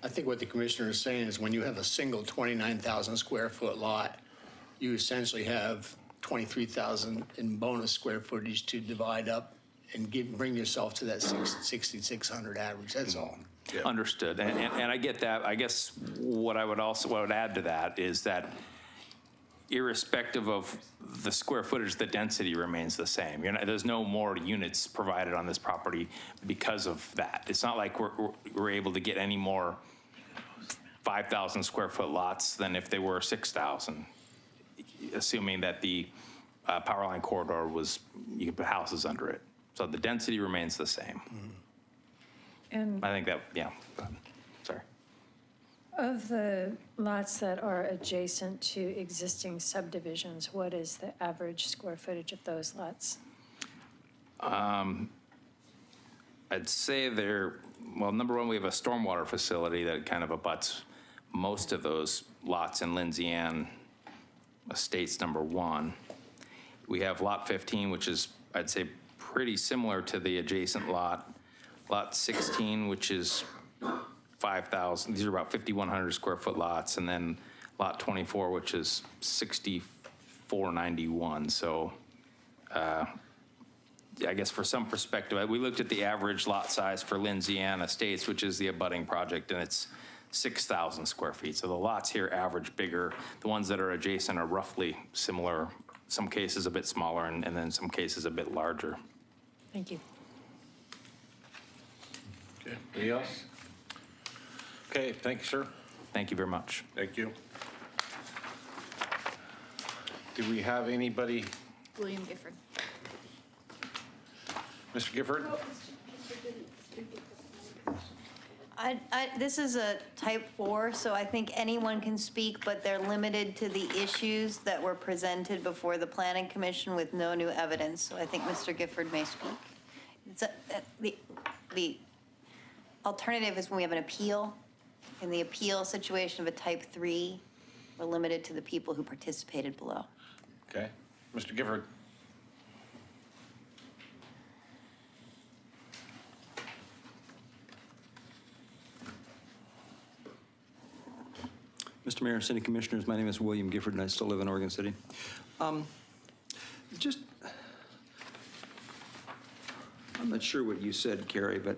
Speaker 4: I think what the commissioner is saying is when you have a single 29,000 square foot lot, you essentially have 23,000 in bonus square footage to divide up and bring yourself to that 6,600 average. That's all.
Speaker 3: Yeah. Understood, and I get that. I guess what I would add to that is that irrespective of the square footage, the density remains the same. There's no more units provided on this property because of that. It's not like we're able to get any more 5,000 square foot lots than if they were 6,000, assuming that the power line corridor you could put houses under it. So the density remains the same.
Speaker 5: And
Speaker 3: I think that, yeah, sorry.
Speaker 5: of the lots that are adjacent to existing subdivisions, what is the average square footage of those lots?
Speaker 3: I'd say well, number one, we have a stormwater facility that kind of abuts most of those lots in Lindsay Ann Estates number 1. We have lot 15, which is, I'd say, pretty similar to the adjacent lot. Lot 16, which is 5,000, these are about 5,100 square foot lots, and then lot 24, which is 6,491. So I guess for some perspective, we looked at the average lot size for Lindsay Ann Estates, which is the abutting project, and it's 6,000 square feet. So the lots here average bigger. The ones that are adjacent are roughly similar, some cases a bit smaller, and then some cases a bit larger.
Speaker 5: Thank you.
Speaker 1: Okay, anybody else? Okay, thank you, sir.
Speaker 3: Thank you very much.
Speaker 8: Thank you.
Speaker 1: Do we have anybody?
Speaker 2: William Gifford.
Speaker 1: Mr. Gifford?
Speaker 2: This is a type 4, so I think anyone can speak, but they're limited to the issues that were presented before the Planning Commission with no new evidence. So I think Mr. Gifford may speak. The alternative is when we have an appeal. In the appeal situation of a type 3, we're limited to the people who participated below.
Speaker 1: Okay. Mr. Gifford.
Speaker 14: Mr. Mayor, City Commissioners, my name is William Gifford, and I still live in Oregon City. Just, I'm not sure what you said, Carrie, but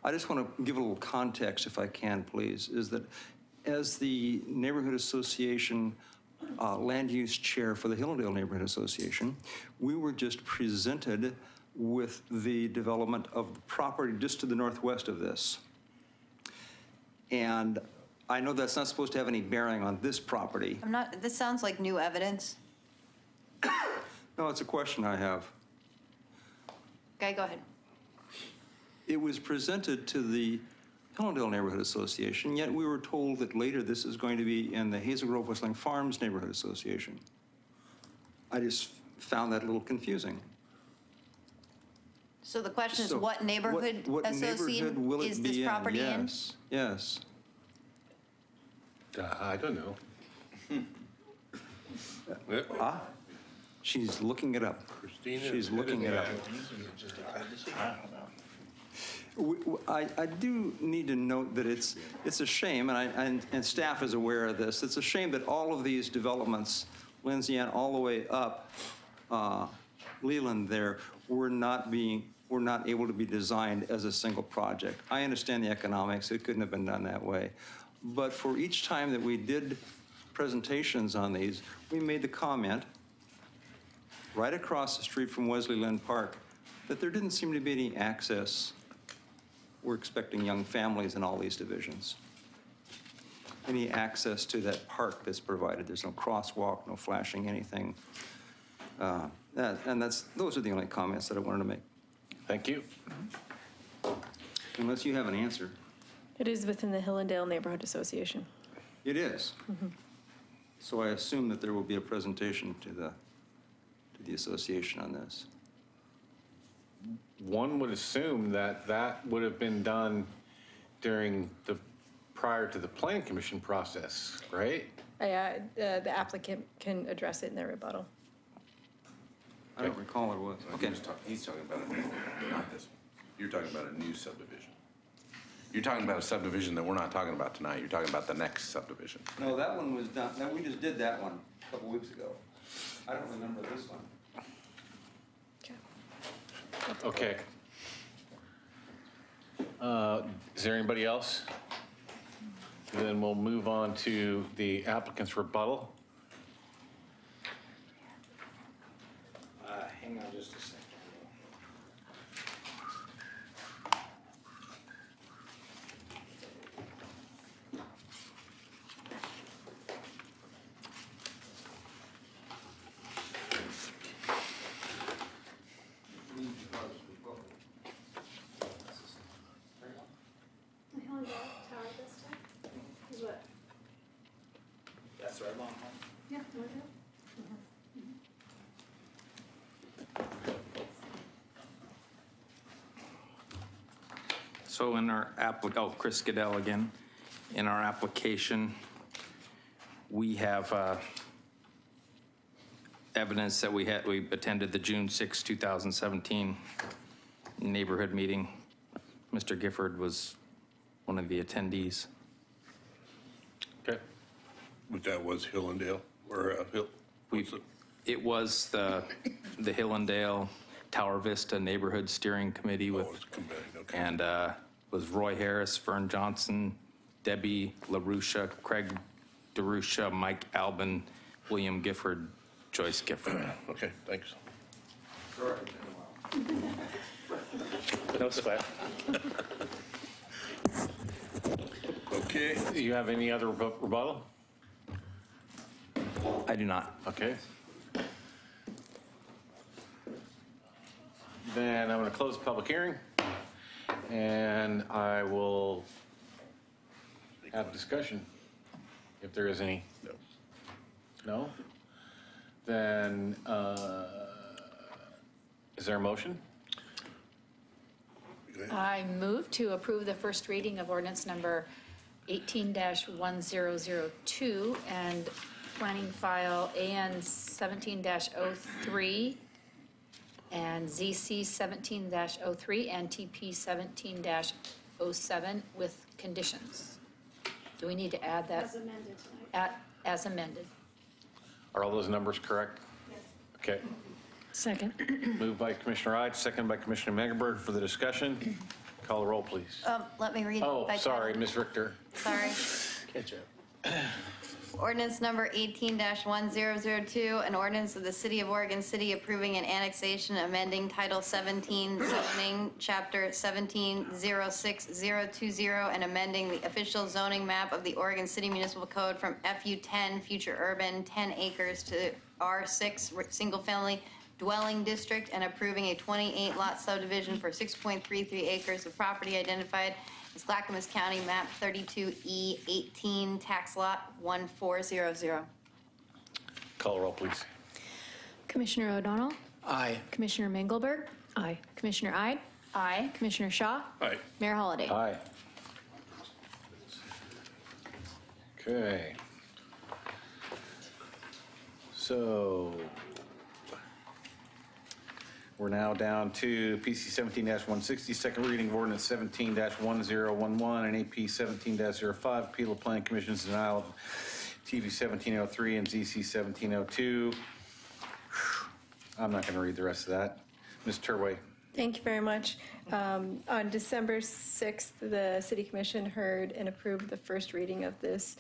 Speaker 14: I just want to give a little context, if I can, please, is that as the Neighborhood Association Land Use Chair for the Hillendale Neighborhood Association, we were just presented with the development of the property just to the northwest of this. And I know that's not supposed to have any bearing on this property.
Speaker 2: This sounds like new evidence.
Speaker 14: No, it's a question I have.
Speaker 2: Okay, go ahead.
Speaker 14: It was presented to the Hillendale Neighborhood Association, yet we were told that later this is going to be in the Hazel Grove Westland Farms Neighborhood Association. I just found that a little confusing.
Speaker 2: So the question is,
Speaker 14: So
Speaker 2: what neighborhood
Speaker 14: what
Speaker 2: association
Speaker 14: neighborhood will it
Speaker 2: is
Speaker 14: be
Speaker 2: this
Speaker 14: in?
Speaker 2: property in?
Speaker 14: Yes, yes.
Speaker 8: I don't know.
Speaker 14: She's looking it up. She's looking it up. I do need to note that it's a shame, and staff is aware of this, it's a shame that all of these developments, Lindsay Ann, all the way up Leland there, were not able to be designed as a single project. I understand the economics, it couldn't have been done that way. But for each time that we did presentations on these, we made the comment right across the street from Wesley Lynn Park that there didn't seem to be any access. We're expecting young families in all these divisions. Any access to that park that's provided. There's no crosswalk, no flashing, anything. Those are the only comments that I wanted to make.
Speaker 1: Thank you.
Speaker 14: Unless you have an answer.
Speaker 9: It is within the Hillendale Neighborhood Association.
Speaker 14: It is. So I assume that there will be a presentation to the association on this.
Speaker 1: One would assume that that would have been done prior to the Planning Commission process, right?
Speaker 9: The applicant can address it in their rebuttal.
Speaker 14: I don't recall what it was.
Speaker 13: Okay. He's talking about not this. You're talking about a new subdivision. You're talking about a subdivision that we're not talking about tonight. You're talking about the next subdivision.
Speaker 14: No, that one was done. We just did that one a couple weeks ago. I don't remember this one.
Speaker 1: Okay. Is there anybody else? Then we'll move on to the applicant's rebuttal.
Speaker 12: Hang on just a second. That's right, Mom.
Speaker 21: Yeah,
Speaker 3: So in our Chris Goodell again. In our application, we have evidence that we attended the June 6, 2017 neighborhood meeting. Mr. Gifford was one of the attendees.
Speaker 1: Okay.
Speaker 8: That was Hillendale, or
Speaker 3: It was the Hillendale Tower Vista Neighborhood Steering Committee with, and was Roy Harris, Fern Johnson, Debbie LaRusha, Craig DeRusha, Mike Albin, William Gifford, Joyce Gifford.
Speaker 8: Okay, thanks.
Speaker 3: No sweat.
Speaker 1: Okay. Do you have any other rebuttal?
Speaker 3: I do not.
Speaker 1: Okay. Then I'm going to close the public hearing. And I will have discussion, if there is any. No. No? Then, is there a motion?
Speaker 7: I move to approve the first reading of ordinance number 18-1002 and planning file AN 17-03 and ZC 17-03 and TP 17-07 with conditions. Do we need to add that?
Speaker 21: As amended tonight.
Speaker 7: As amended.
Speaker 1: Are all those numbers correct?
Speaker 21: Yes.
Speaker 1: Okay.
Speaker 5: Second.
Speaker 1: Moved by Commissioner Ide, second by Commissioner Megaberg for the discussion. Call the roll, please.
Speaker 2: Let me read.
Speaker 1: Oh,
Speaker 2: by
Speaker 1: sorry,
Speaker 2: title.
Speaker 1: Ms. Richter.
Speaker 2: Sorry.
Speaker 1: Catch up.
Speaker 2: Ordinance number 18-1002, an ordinance of the City of Oregon City approving an annexation amending Title 17 zoning, Chapter 1706020, and amending the official zoning map of the Oregon City Municipal Code from FU10, future urban, 10 acres to R6, single-family dwelling district, and approving a 28-lot subdivision for 6.33 acres of property identified as Clackamas County Map 32E18, Tax Lot 1400.
Speaker 1: Call the roll, please.
Speaker 9: Commissioner O'Donnell?
Speaker 4: Aye.
Speaker 9: Commissioner Mengelberg?
Speaker 5: Aye.
Speaker 9: Commissioner Ide?
Speaker 7: Aye.
Speaker 9: Commissioner Shaw?
Speaker 8: Aye.
Speaker 9: Mayor Holliday?
Speaker 1: Aye. Okay. So we're now down to PC 17-160, second reading of ordinance 17-1011 and AP 17-05, appeal of planning commission's denial of TV 1703 and ZC 1702. I'm not going to read the rest of that. Ms. Turway.
Speaker 9: Thank you very much. On December 6th, the City Commission heard and approved the first reading of this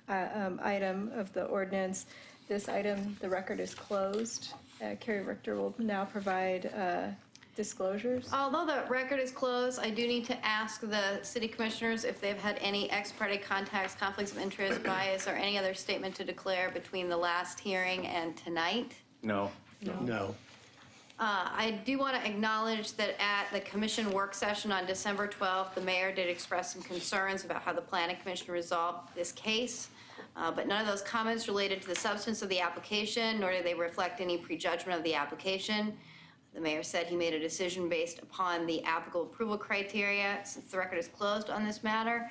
Speaker 9: item of the ordinance. This item, the record is closed. Carrie Richter will now provide disclosures.
Speaker 2: Although the record is closed, I do need to ask the city commissioners if they've had any ex parte contacts, conflicts of interest, bias, or any other statement to declare between the last hearing and tonight.
Speaker 1: No.
Speaker 4: No.
Speaker 2: I do want to acknowledge that at the commission work session on December 12th, the mayor did express some concerns about how the planning commission resolved this case. But none of those comments related to the substance of the application, nor did they reflect any prejudgment of the application. The mayor said he made a decision based upon the applicable approval criteria. Since the record is closed on this matter,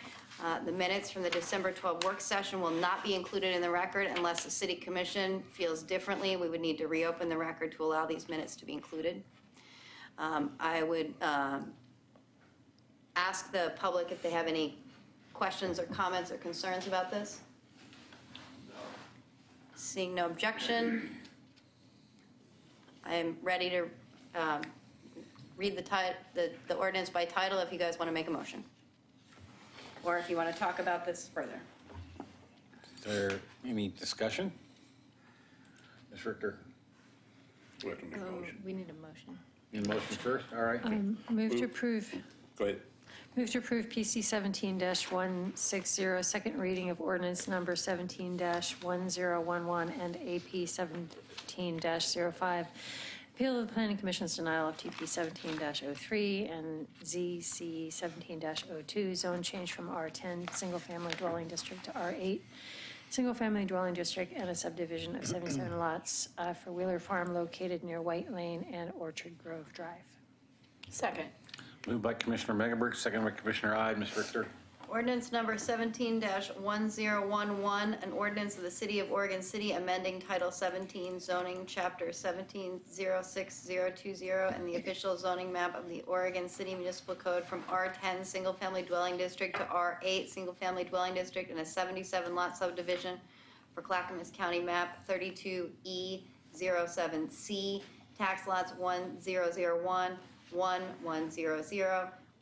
Speaker 2: the minutes from the December 12 work session will not be included in the record unless the city commission feels differently. We would need to reopen the record to allow these minutes to be included. I would ask the public if they have any questions or comments or concerns about this. Seeing no objection, I am ready to read the ordinance by title if you guys want to make a motion. Or if you want to talk about this further.
Speaker 1: Is there any discussion? Ms. Richter?
Speaker 9: We need a motion.
Speaker 1: Need a motion first? All right.
Speaker 5: Move to approve.
Speaker 8: Go ahead.
Speaker 5: Move to approve PC 17-160, second reading of ordinance number 17-1011 and AP 17-05. Appeal of the Planning Commission's denial of TP 17-03 and ZC 17-02, zone change from R10 single-family dwelling district to R8 single-family dwelling district, and a subdivision of 77 lots for Wheeler Farm located near White Lane and Orchard Grove Drive.
Speaker 7: Second.
Speaker 1: Moved by Commissioner Megaberg, second by Commissioner Ide. Ms. Richter?
Speaker 2: Ordinance number 17-1011, an ordinance of the City of Oregon City amending Title 17 zoning, Chapter 1706020, and the official zoning map of the Oregon City Municipal Code from R10 single-family dwelling district to R8 single-family dwelling district, and a 77-lot subdivision for Clackamas County Map 32E07C, tax lots 1001, 1100,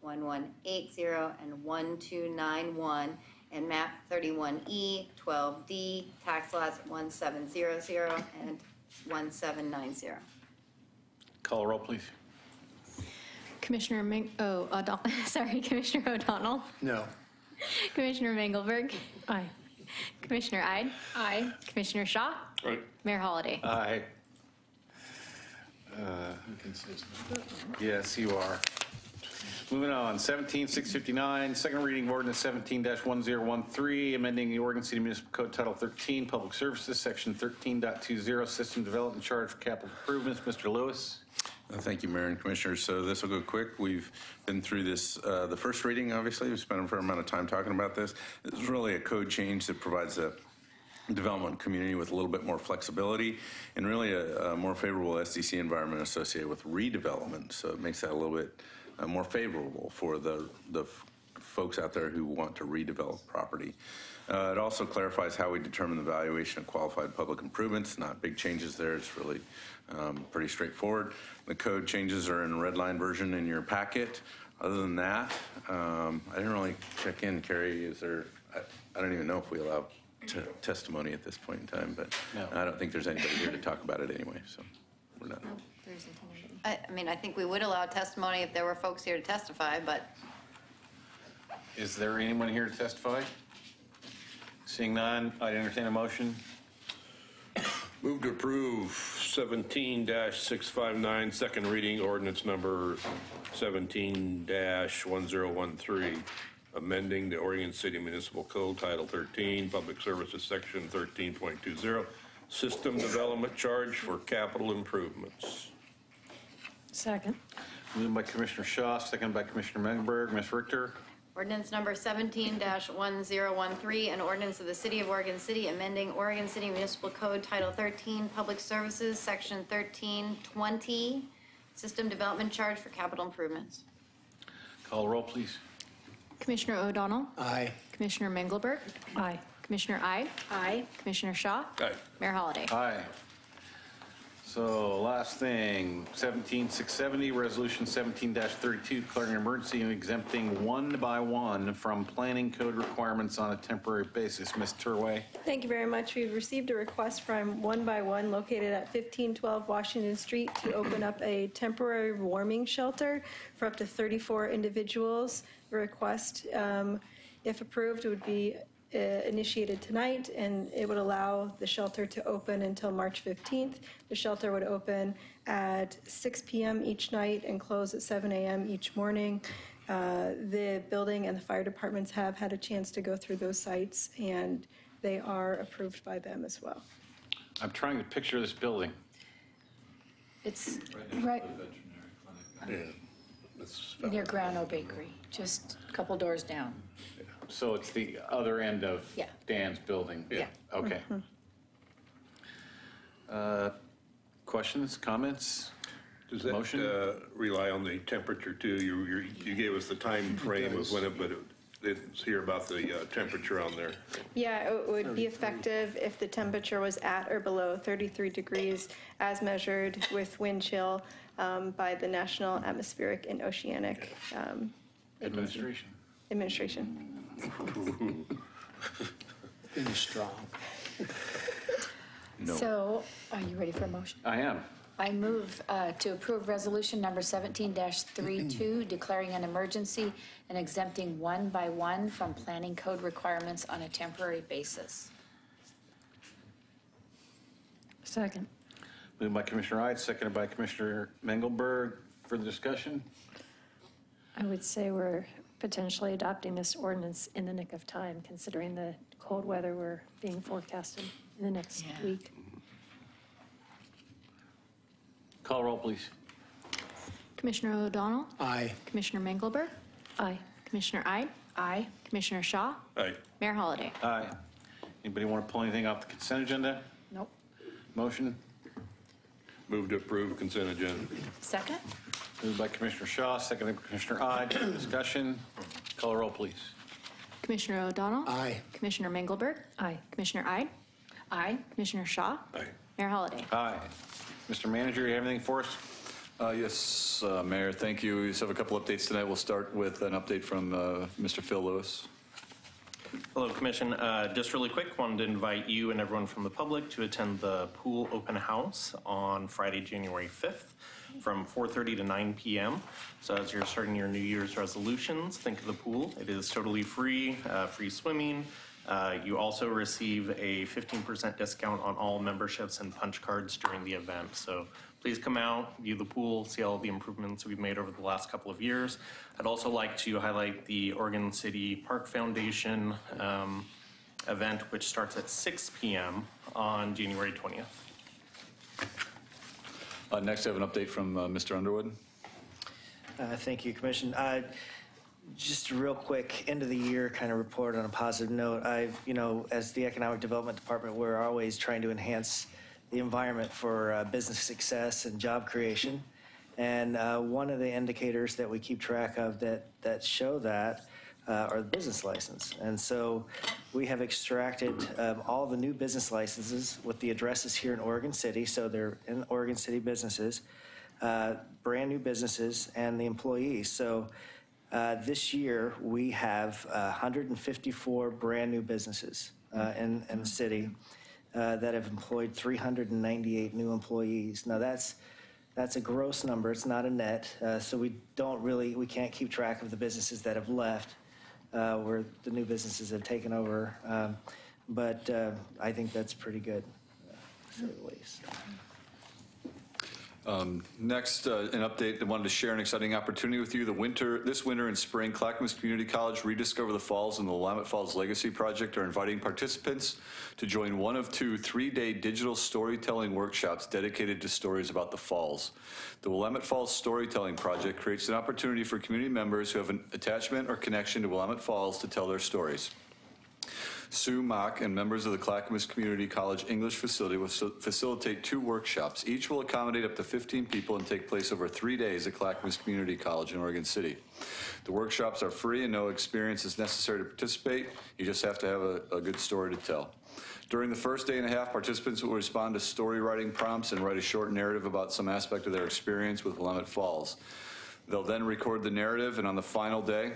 Speaker 2: 1180, and 1291, and map 31E, 12D, tax lots 1700 and 1790.
Speaker 1: Call roll, please.
Speaker 9: Commissioner Commissioner O'Donnell?
Speaker 4: No.
Speaker 9: Commissioner Mengelberg?
Speaker 5: Aye.
Speaker 9: Commissioner Ide?
Speaker 7: Aye.
Speaker 9: Commissioner Shaw?
Speaker 8: Aye.
Speaker 9: Mayor Holliday?
Speaker 1: Aye. Yes, you are. Moving on, 17-659, second reading of ordinance 17-1013, amending the Oregon City Municipal Code Title 13, Public Services, Section 13.20, System Development Charge for Capital Improvements. Mr. Lewis.
Speaker 13: Thank you, Mayor and Commissioners. So this will go quick. We've been through this, the first reading, obviously. We've spent a fair amount of time talking about this. This is really a code change that provides a development community with a little bit more flexibility and really a more favorable SDC environment associated with redevelopment. So it makes that a little bit more favorable for the folks out there who want to redevelop property. It also clarifies how we determine the valuation of qualified public improvements. Not big changes there. It's really pretty straightforward. The code changes are in a red line version in your packet. Other than that, I didn't really check in, Carrie. Is there, I don't even know if we allow testimony at this point in time, but no. I don't think there's anybody here to talk about it anyway, so we're not.
Speaker 2: I mean, I think we would allow testimony if there were folks here to testify, but.
Speaker 1: Is there anyone here to testify? Seeing none, I'd entertain a motion.
Speaker 8: Move to approve 17-659, second reading ordinance number 17-1013, amending the Oregon City Municipal Code Title 13, Public Services, Section 13.20, System Development Charge for Capital Improvements.
Speaker 5: Second.
Speaker 1: Moved by Commissioner Shaw, second by Commissioner Mengelberg. Ms. Richter.
Speaker 2: Ordinance number 17-1013, an ordinance of the City of Oregon City amending Oregon City Municipal Code Title 13, Public Services, Section 1320, System Development Charge for Capital Improvements.
Speaker 1: Call roll, please.
Speaker 7: Commissioner O'Donnell?
Speaker 4: Aye.
Speaker 7: Commissioner Mengelberg?
Speaker 5: Aye.
Speaker 7: Commissioner Ide? Aye. Commissioner Shaw?
Speaker 8: Aye.
Speaker 7: Mayor Holliday?
Speaker 1: Aye. So last thing, 17-670, resolution 17-32, declaring an emergency and exempting one by one from planning code requirements on a temporary basis. Ms. Turway.
Speaker 9: Thank you very much. We've received a request from One by One located at 1512 Washington Street to open up a temporary warming shelter for up to 34 individuals. The request, if approved, would be initiated tonight, and it would allow the shelter to open until March 15th. The shelter would open at 6 p.m. each night and close at 7 a.m. each morning. The building and the fire departments have had a chance to go through those sites, and they are approved by them as well.
Speaker 1: I'm trying to picture this building.
Speaker 7: It's right
Speaker 8: Yeah.
Speaker 7: near Grano Bakery, just a couple doors down.
Speaker 1: So it's the other end of
Speaker 7: Yeah.
Speaker 1: Dan's building?
Speaker 7: Yeah.
Speaker 1: Okay. Questions, comments?
Speaker 8: Does that rely on the temperature too? You gave us the time frame of when it, but it's here about the temperature on there.
Speaker 9: Yeah, it would be effective if the temperature was at or below 33 degrees as measured with wind chill by the National Atmospheric and Oceanic
Speaker 1: Administration.
Speaker 4: Finish strong.
Speaker 1: No.
Speaker 7: So, are you ready for a motion?
Speaker 1: I am.
Speaker 7: I move to approve resolution number 17-32, declaring an emergency and exempting one by one from planning code requirements on a temporary basis.
Speaker 5: Second.
Speaker 1: Moved by Commissioner Ide, seconded by Commissioner Mengelberg. Further discussion?
Speaker 5: I would say we're potentially adopting this ordinance in the nick of time, considering the cold weather we're being forecasted in the next week.
Speaker 1: Call roll, please.
Speaker 7: Commissioner O'Donnell?
Speaker 4: Aye.
Speaker 7: Commissioner Mengelberg?
Speaker 5: Aye.
Speaker 7: Commissioner Ide? Aye. Commissioner Shaw?
Speaker 8: Aye.
Speaker 7: Mayor Holliday?
Speaker 1: Aye. Anybody want to pull anything off the consent agenda?
Speaker 7: Nope.
Speaker 1: Motion?
Speaker 8: Move to approve consent agenda.
Speaker 7: Second?
Speaker 1: Moved by Commissioner Shaw, seconded by Commissioner Ide. Discussion? Call roll, please.
Speaker 7: Commissioner O'Donnell?
Speaker 4: Aye.
Speaker 7: Commissioner Mengelberg?
Speaker 5: Aye.
Speaker 7: Commissioner Ide? Aye. Commissioner Shaw?
Speaker 8: Aye.
Speaker 7: Mayor Holliday?
Speaker 1: Aye. Mr. Manager, you have anything for us?
Speaker 15: Yes, Mayor, thank you. We just have a couple updates tonight. We'll start with an update from Mr. Phil Lewis.
Speaker 10: Hello, Commission. Just really quick, wanted to invite you and everyone from the public to attend the pool open house on Friday, January 5th from 4:30 to 9 p.m. So as you're starting your New Year's resolutions, think of the pool. It is totally free, free swimming. You also receive a 15% discount on all memberships and punch cards during the event. So please come out, view the pool, see all the improvements we've made over the last couple of years. I'd also like to highlight the Oregon City Park Foundation event, which starts at 6 p.m. on January 20th.
Speaker 15: Next, I have an update from Mr. Underwood.
Speaker 12: Thank you, Commission. Just a real quick end of the year kind of report on a positive note. As the Economic Development Department, we're always trying to enhance the environment for business success and job creation. And one of the indicators that we keep track of that show that are the business license. And so we have extracted all the new business licenses with the addresses here in Oregon City. So they're in Oregon City businesses, brand new businesses, and the employees. So this year we have 154 brand new businesses in the city that have employed 398 new employees. Now that's a gross number, it's not a net, so we can't keep track of the businesses that have left, where the new businesses have taken over, but I think that's pretty good, to say the least.
Speaker 15: Next, an update. I wanted to share an exciting opportunity with you. This winter and spring, Clackamas Community College Rediscover the Falls and the Willamette Falls Legacy Project are inviting participants to join one of 2 3-day digital storytelling workshops dedicated to stories about the falls. The Willamette Falls Storytelling Project creates an opportunity for community members who have an attachment or connection to Willamette Falls to tell their stories. Sue Mock and members of the Clackamas Community College English facility will facilitate 2 workshops. Each will accommodate up to 15 people and take place over 3 days at Clackamas Community College in Oregon City. The workshops are free and no experience is necessary to participate. You just have to have a good story to tell. During the first day and a half, participants will respond to story writing prompts and write a short narrative about some aspect of their experience with Willamette Falls. They'll then record the narrative, and on the final day,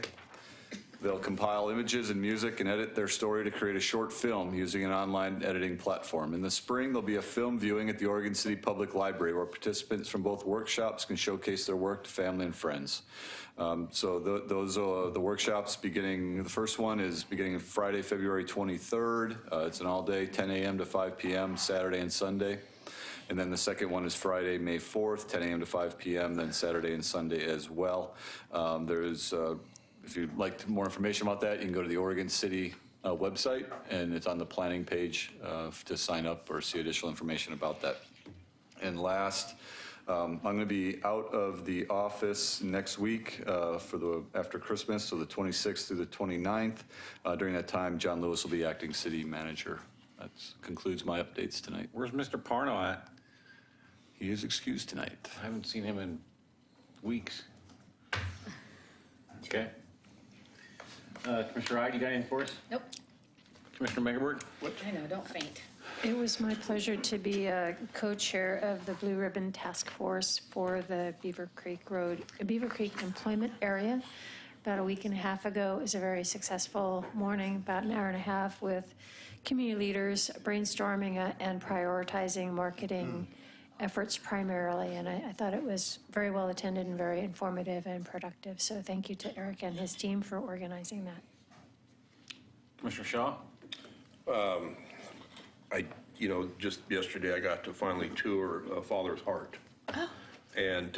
Speaker 15: they'll compile images and music and edit their story to create a short film using an online editing platform. In the spring, there'll be a film viewing at the Oregon City Public Library where participants from both workshops can showcase their work to family and friends. Those are the workshops beginning, the first one is beginning Friday, February 23rd. It's an all-day, 10 a.m. to 5 p.m., Saturday and Sunday. And then the second one is Friday, May 4th, 10 a.m. to 5 p.m., then Saturday and Sunday as well. If you'd like more information about that, you can go to the Oregon City website, and it's on the planning page to sign up or see additional information about that. And last, I'm going to be out of the office next week after Christmas, so the 26th through the 29th. During that time, John Lewis will be acting city manager. That concludes my updates tonight.
Speaker 1: Where's Mr. Parno at?
Speaker 15: He is excused tonight.
Speaker 1: I haven't seen him in weeks. Okay. Commissioner Ide, you got anything for us?
Speaker 7: Nope.
Speaker 1: Commissioner Megaberg?
Speaker 7: I know, don't faint.
Speaker 5: It was my pleasure to be a co-chair of the Blue Ribbon Task Force for the Beaver Creek Employment Area. About a week and a half ago, it was a very successful morning, about an hour and a half with community leaders brainstorming and prioritizing marketing efforts primarily, and I thought it was very well attended and very informative and productive. So thank you to Eric and his team for organizing that.
Speaker 1: Commissioner Shaw?
Speaker 8: Just yesterday I got to finally tour Father's Heart.
Speaker 7: Oh.
Speaker 8: And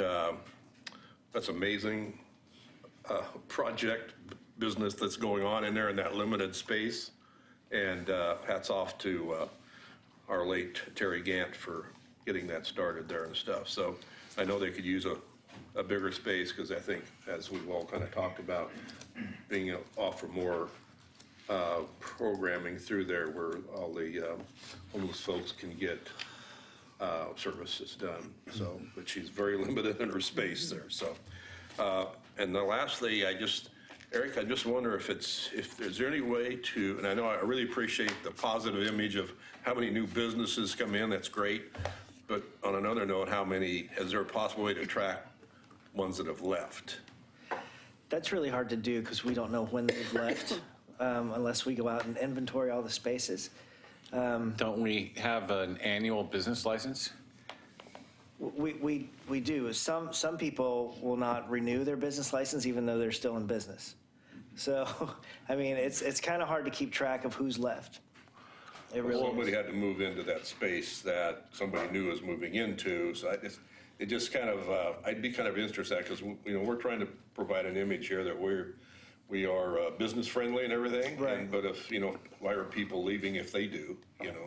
Speaker 8: that's amazing project business that's going on in there in that limited space. And hats off to our late Terry Gant for getting that started there and stuff. So I know they could use a bigger space, because I think, as we've all kind of talked about, being able to offer more programming through there where all the homeless folks can get services done. So, but she's very limited in her space there. So, and the lastly, Eric, I just wonder if there's any way to, and I know I really appreciate the positive image of how many new businesses come in, that's great. But on another note, is there a possible way to track ones that have left?
Speaker 12: That's really hard to do because we don't know when they've left unless we go out and inventory all the spaces.
Speaker 1: Don't we have an annual business license?
Speaker 12: We do. Some people will not renew their business license even though they're still in business. So, I mean, it's kind of hard to keep track of who's left. It really
Speaker 8: somebody had to move into that space that somebody new is moving into. So it just kind of, I'd be kind of interested because, we're trying to provide an image here that we are business friendly and everything.
Speaker 12: Right.
Speaker 8: But if, why are people leaving if they do,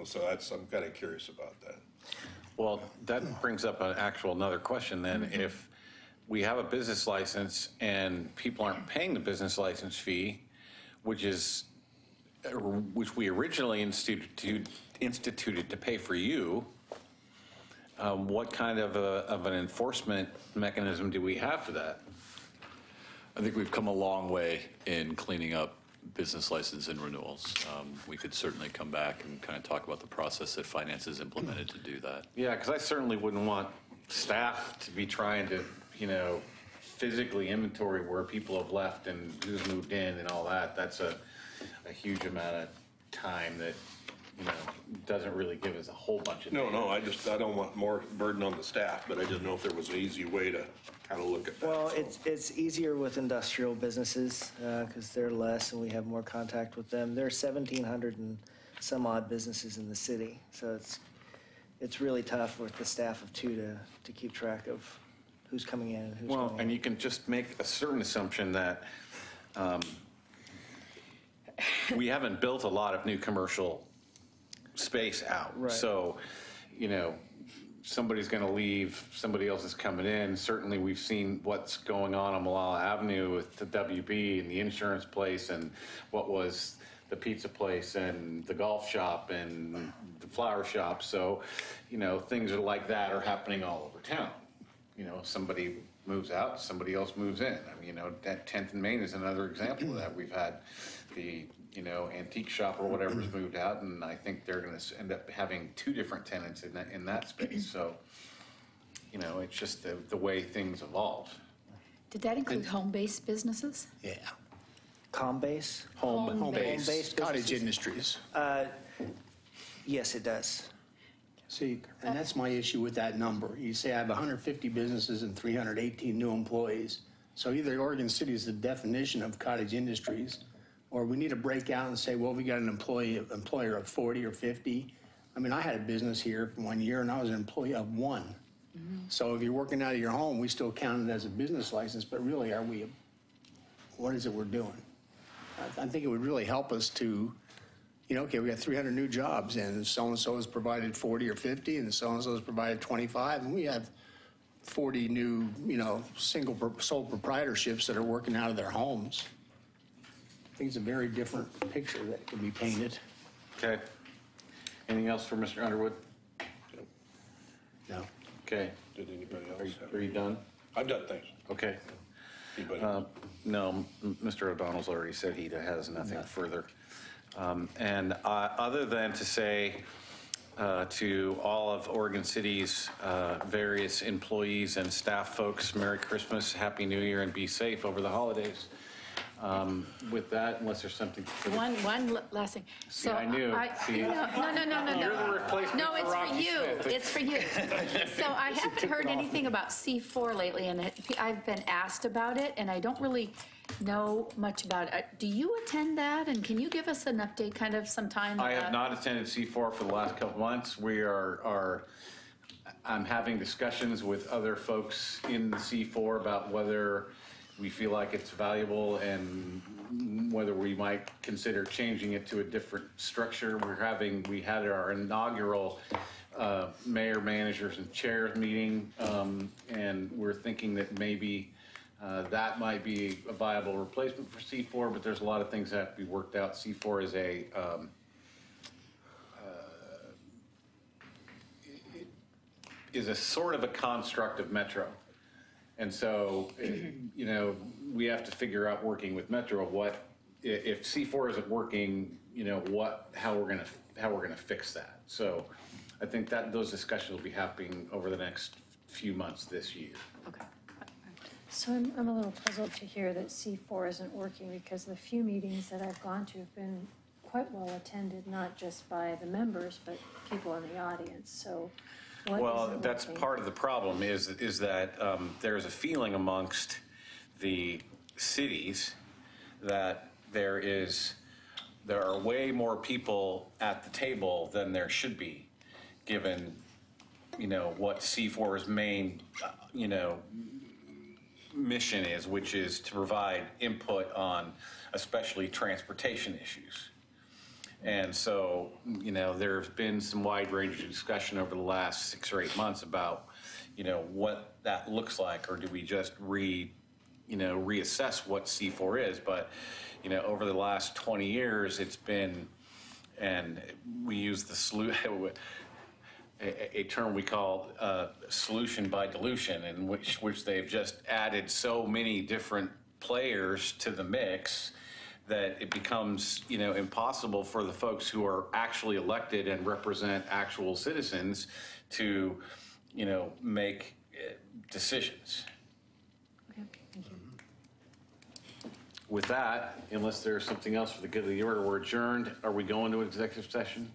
Speaker 8: so I'm kind of curious about that.
Speaker 1: Well, that brings up another question then. If we have a business license and people aren't paying the business license fee, which we originally instituted to pay for you, what kind of an enforcement mechanism do we have for that?
Speaker 15: I think we've come a long way in cleaning up business license and renewals. We could certainly come back and kind of talk about the process that finance has implemented to do that.
Speaker 1: Yeah, because I certainly wouldn't want staff to be trying to, physically inventory where people have left and who's moved in and all that. That's a huge amount of time that, doesn't really give us a whole bunch of data.
Speaker 8: No, I don't want more burden on the staff, but I didn't know if there was an easy way to kind of look at that.
Speaker 12: Well, it's easier with industrial businesses because they're less and we have more contact with them. There are 1,700 and some odd businesses in the city, so it's really tough with the staff of two to keep track of who's coming in and who's going in.
Speaker 1: And you can just make a certain assumption that we haven't built a lot of new commercial space out.
Speaker 12: Right.
Speaker 1: So, somebody's going to leave, somebody else is coming in. Certainly, we've seen what's going on Malala Avenue with the WB and the insurance place and what was the pizza place and the golf shop and the flower shop. So, things are like that are happening all over town. Somebody moves out, somebody else moves in. I mean, that 10th and Main is another example of that. We've had the antique shop or whatever's moved out, and I think they're going to end up having two different tenants in that space. So, it's just the way things evolve.
Speaker 7: Did that include home-based businesses?
Speaker 4: Yeah.
Speaker 12: Com-base?
Speaker 4: Home-based cottage industries.
Speaker 12: Yes, it does.
Speaker 4: See, and that's my issue with that number. You say I have 150 businesses and 318 new employees. So either Oregon City is the definition of cottage industries, or we need to break out and say, well, we got an employer of 40 or 50. I mean, I had a business here for 1 year, and I was an employee of one. So if you're working out of your home, we still count it as a business license, but really, what is it we're doing? I think it would really help us to, okay, we got 300 new jobs, and so-and-so has provided 40 or 50, and so-and-so has provided 25, and we have 40 new, sole proprietorships that are working out of their homes. I think it's a very different picture that can be painted.
Speaker 1: Okay. Anything else for Mr. Underwood?
Speaker 4: No.
Speaker 1: Okay.
Speaker 8: Did anybody else?
Speaker 1: Are you done?
Speaker 8: I'm done, thanks.
Speaker 1: Okay.
Speaker 8: Anybody?
Speaker 1: No, Mr. O'Donnell's already said he has nothing further. And other than to say to all of Oregon City's various employees and staff folks, Merry Christmas, Happy New Year, and be safe over the holidays. With that, unless there's something.
Speaker 7: One last thing.
Speaker 1: See, I knew. See?
Speaker 7: No.
Speaker 1: You're the replacement
Speaker 7: No,
Speaker 1: for
Speaker 7: it's
Speaker 1: Rocky
Speaker 7: for you.
Speaker 1: Smith.
Speaker 7: It's for you. So I haven't heard anything about C4 lately, and I've been asked about it, and I don't really know much about it. Do you attend that, and can you give us an update kind of sometime?
Speaker 1: I have not attended C4 for the last couple months. I'm having discussions with other folks in the C4 about whether we feel like it's valuable and whether we might consider changing it to a different structure. We had our inaugural mayor, managers, and chairs meeting, and we're thinking that maybe that might be a viable replacement for C4, but there's a lot of things that have to be worked out. C4 is a sort of a construct of Metro. And so, we have to figure out, working with Metro, what if C4 isn't working, how we're gonna fix that. So, I think that those discussions will be happening over the next few months this year.
Speaker 7: Okay.
Speaker 5: So I'm a little puzzled to hear that C4 isn't working, because the few meetings that I've gone to have been quite well attended, not just by the members, but people in the audience. So
Speaker 1: Well, that's part of the problem is that there's a feeling amongst the cities that there are way more people at the table than there should be, given what C4's main, mission is, which is to provide input on especially transportation issues. And so, there's been some wide-ranging discussion over the last 6 or 8 months about, what that looks like, or do we just reassess what C4 is? But, over the last 20 years, it's been, and we use the a term we call solution by dilution, in which they've just added so many different players to the mix that it becomes, impossible for the folks who are actually elected and represent actual citizens to, make decisions.
Speaker 2: Okay, thank you.
Speaker 1: With that, unless there's something else for the good of the order, we're adjourned. Are we going to executive session?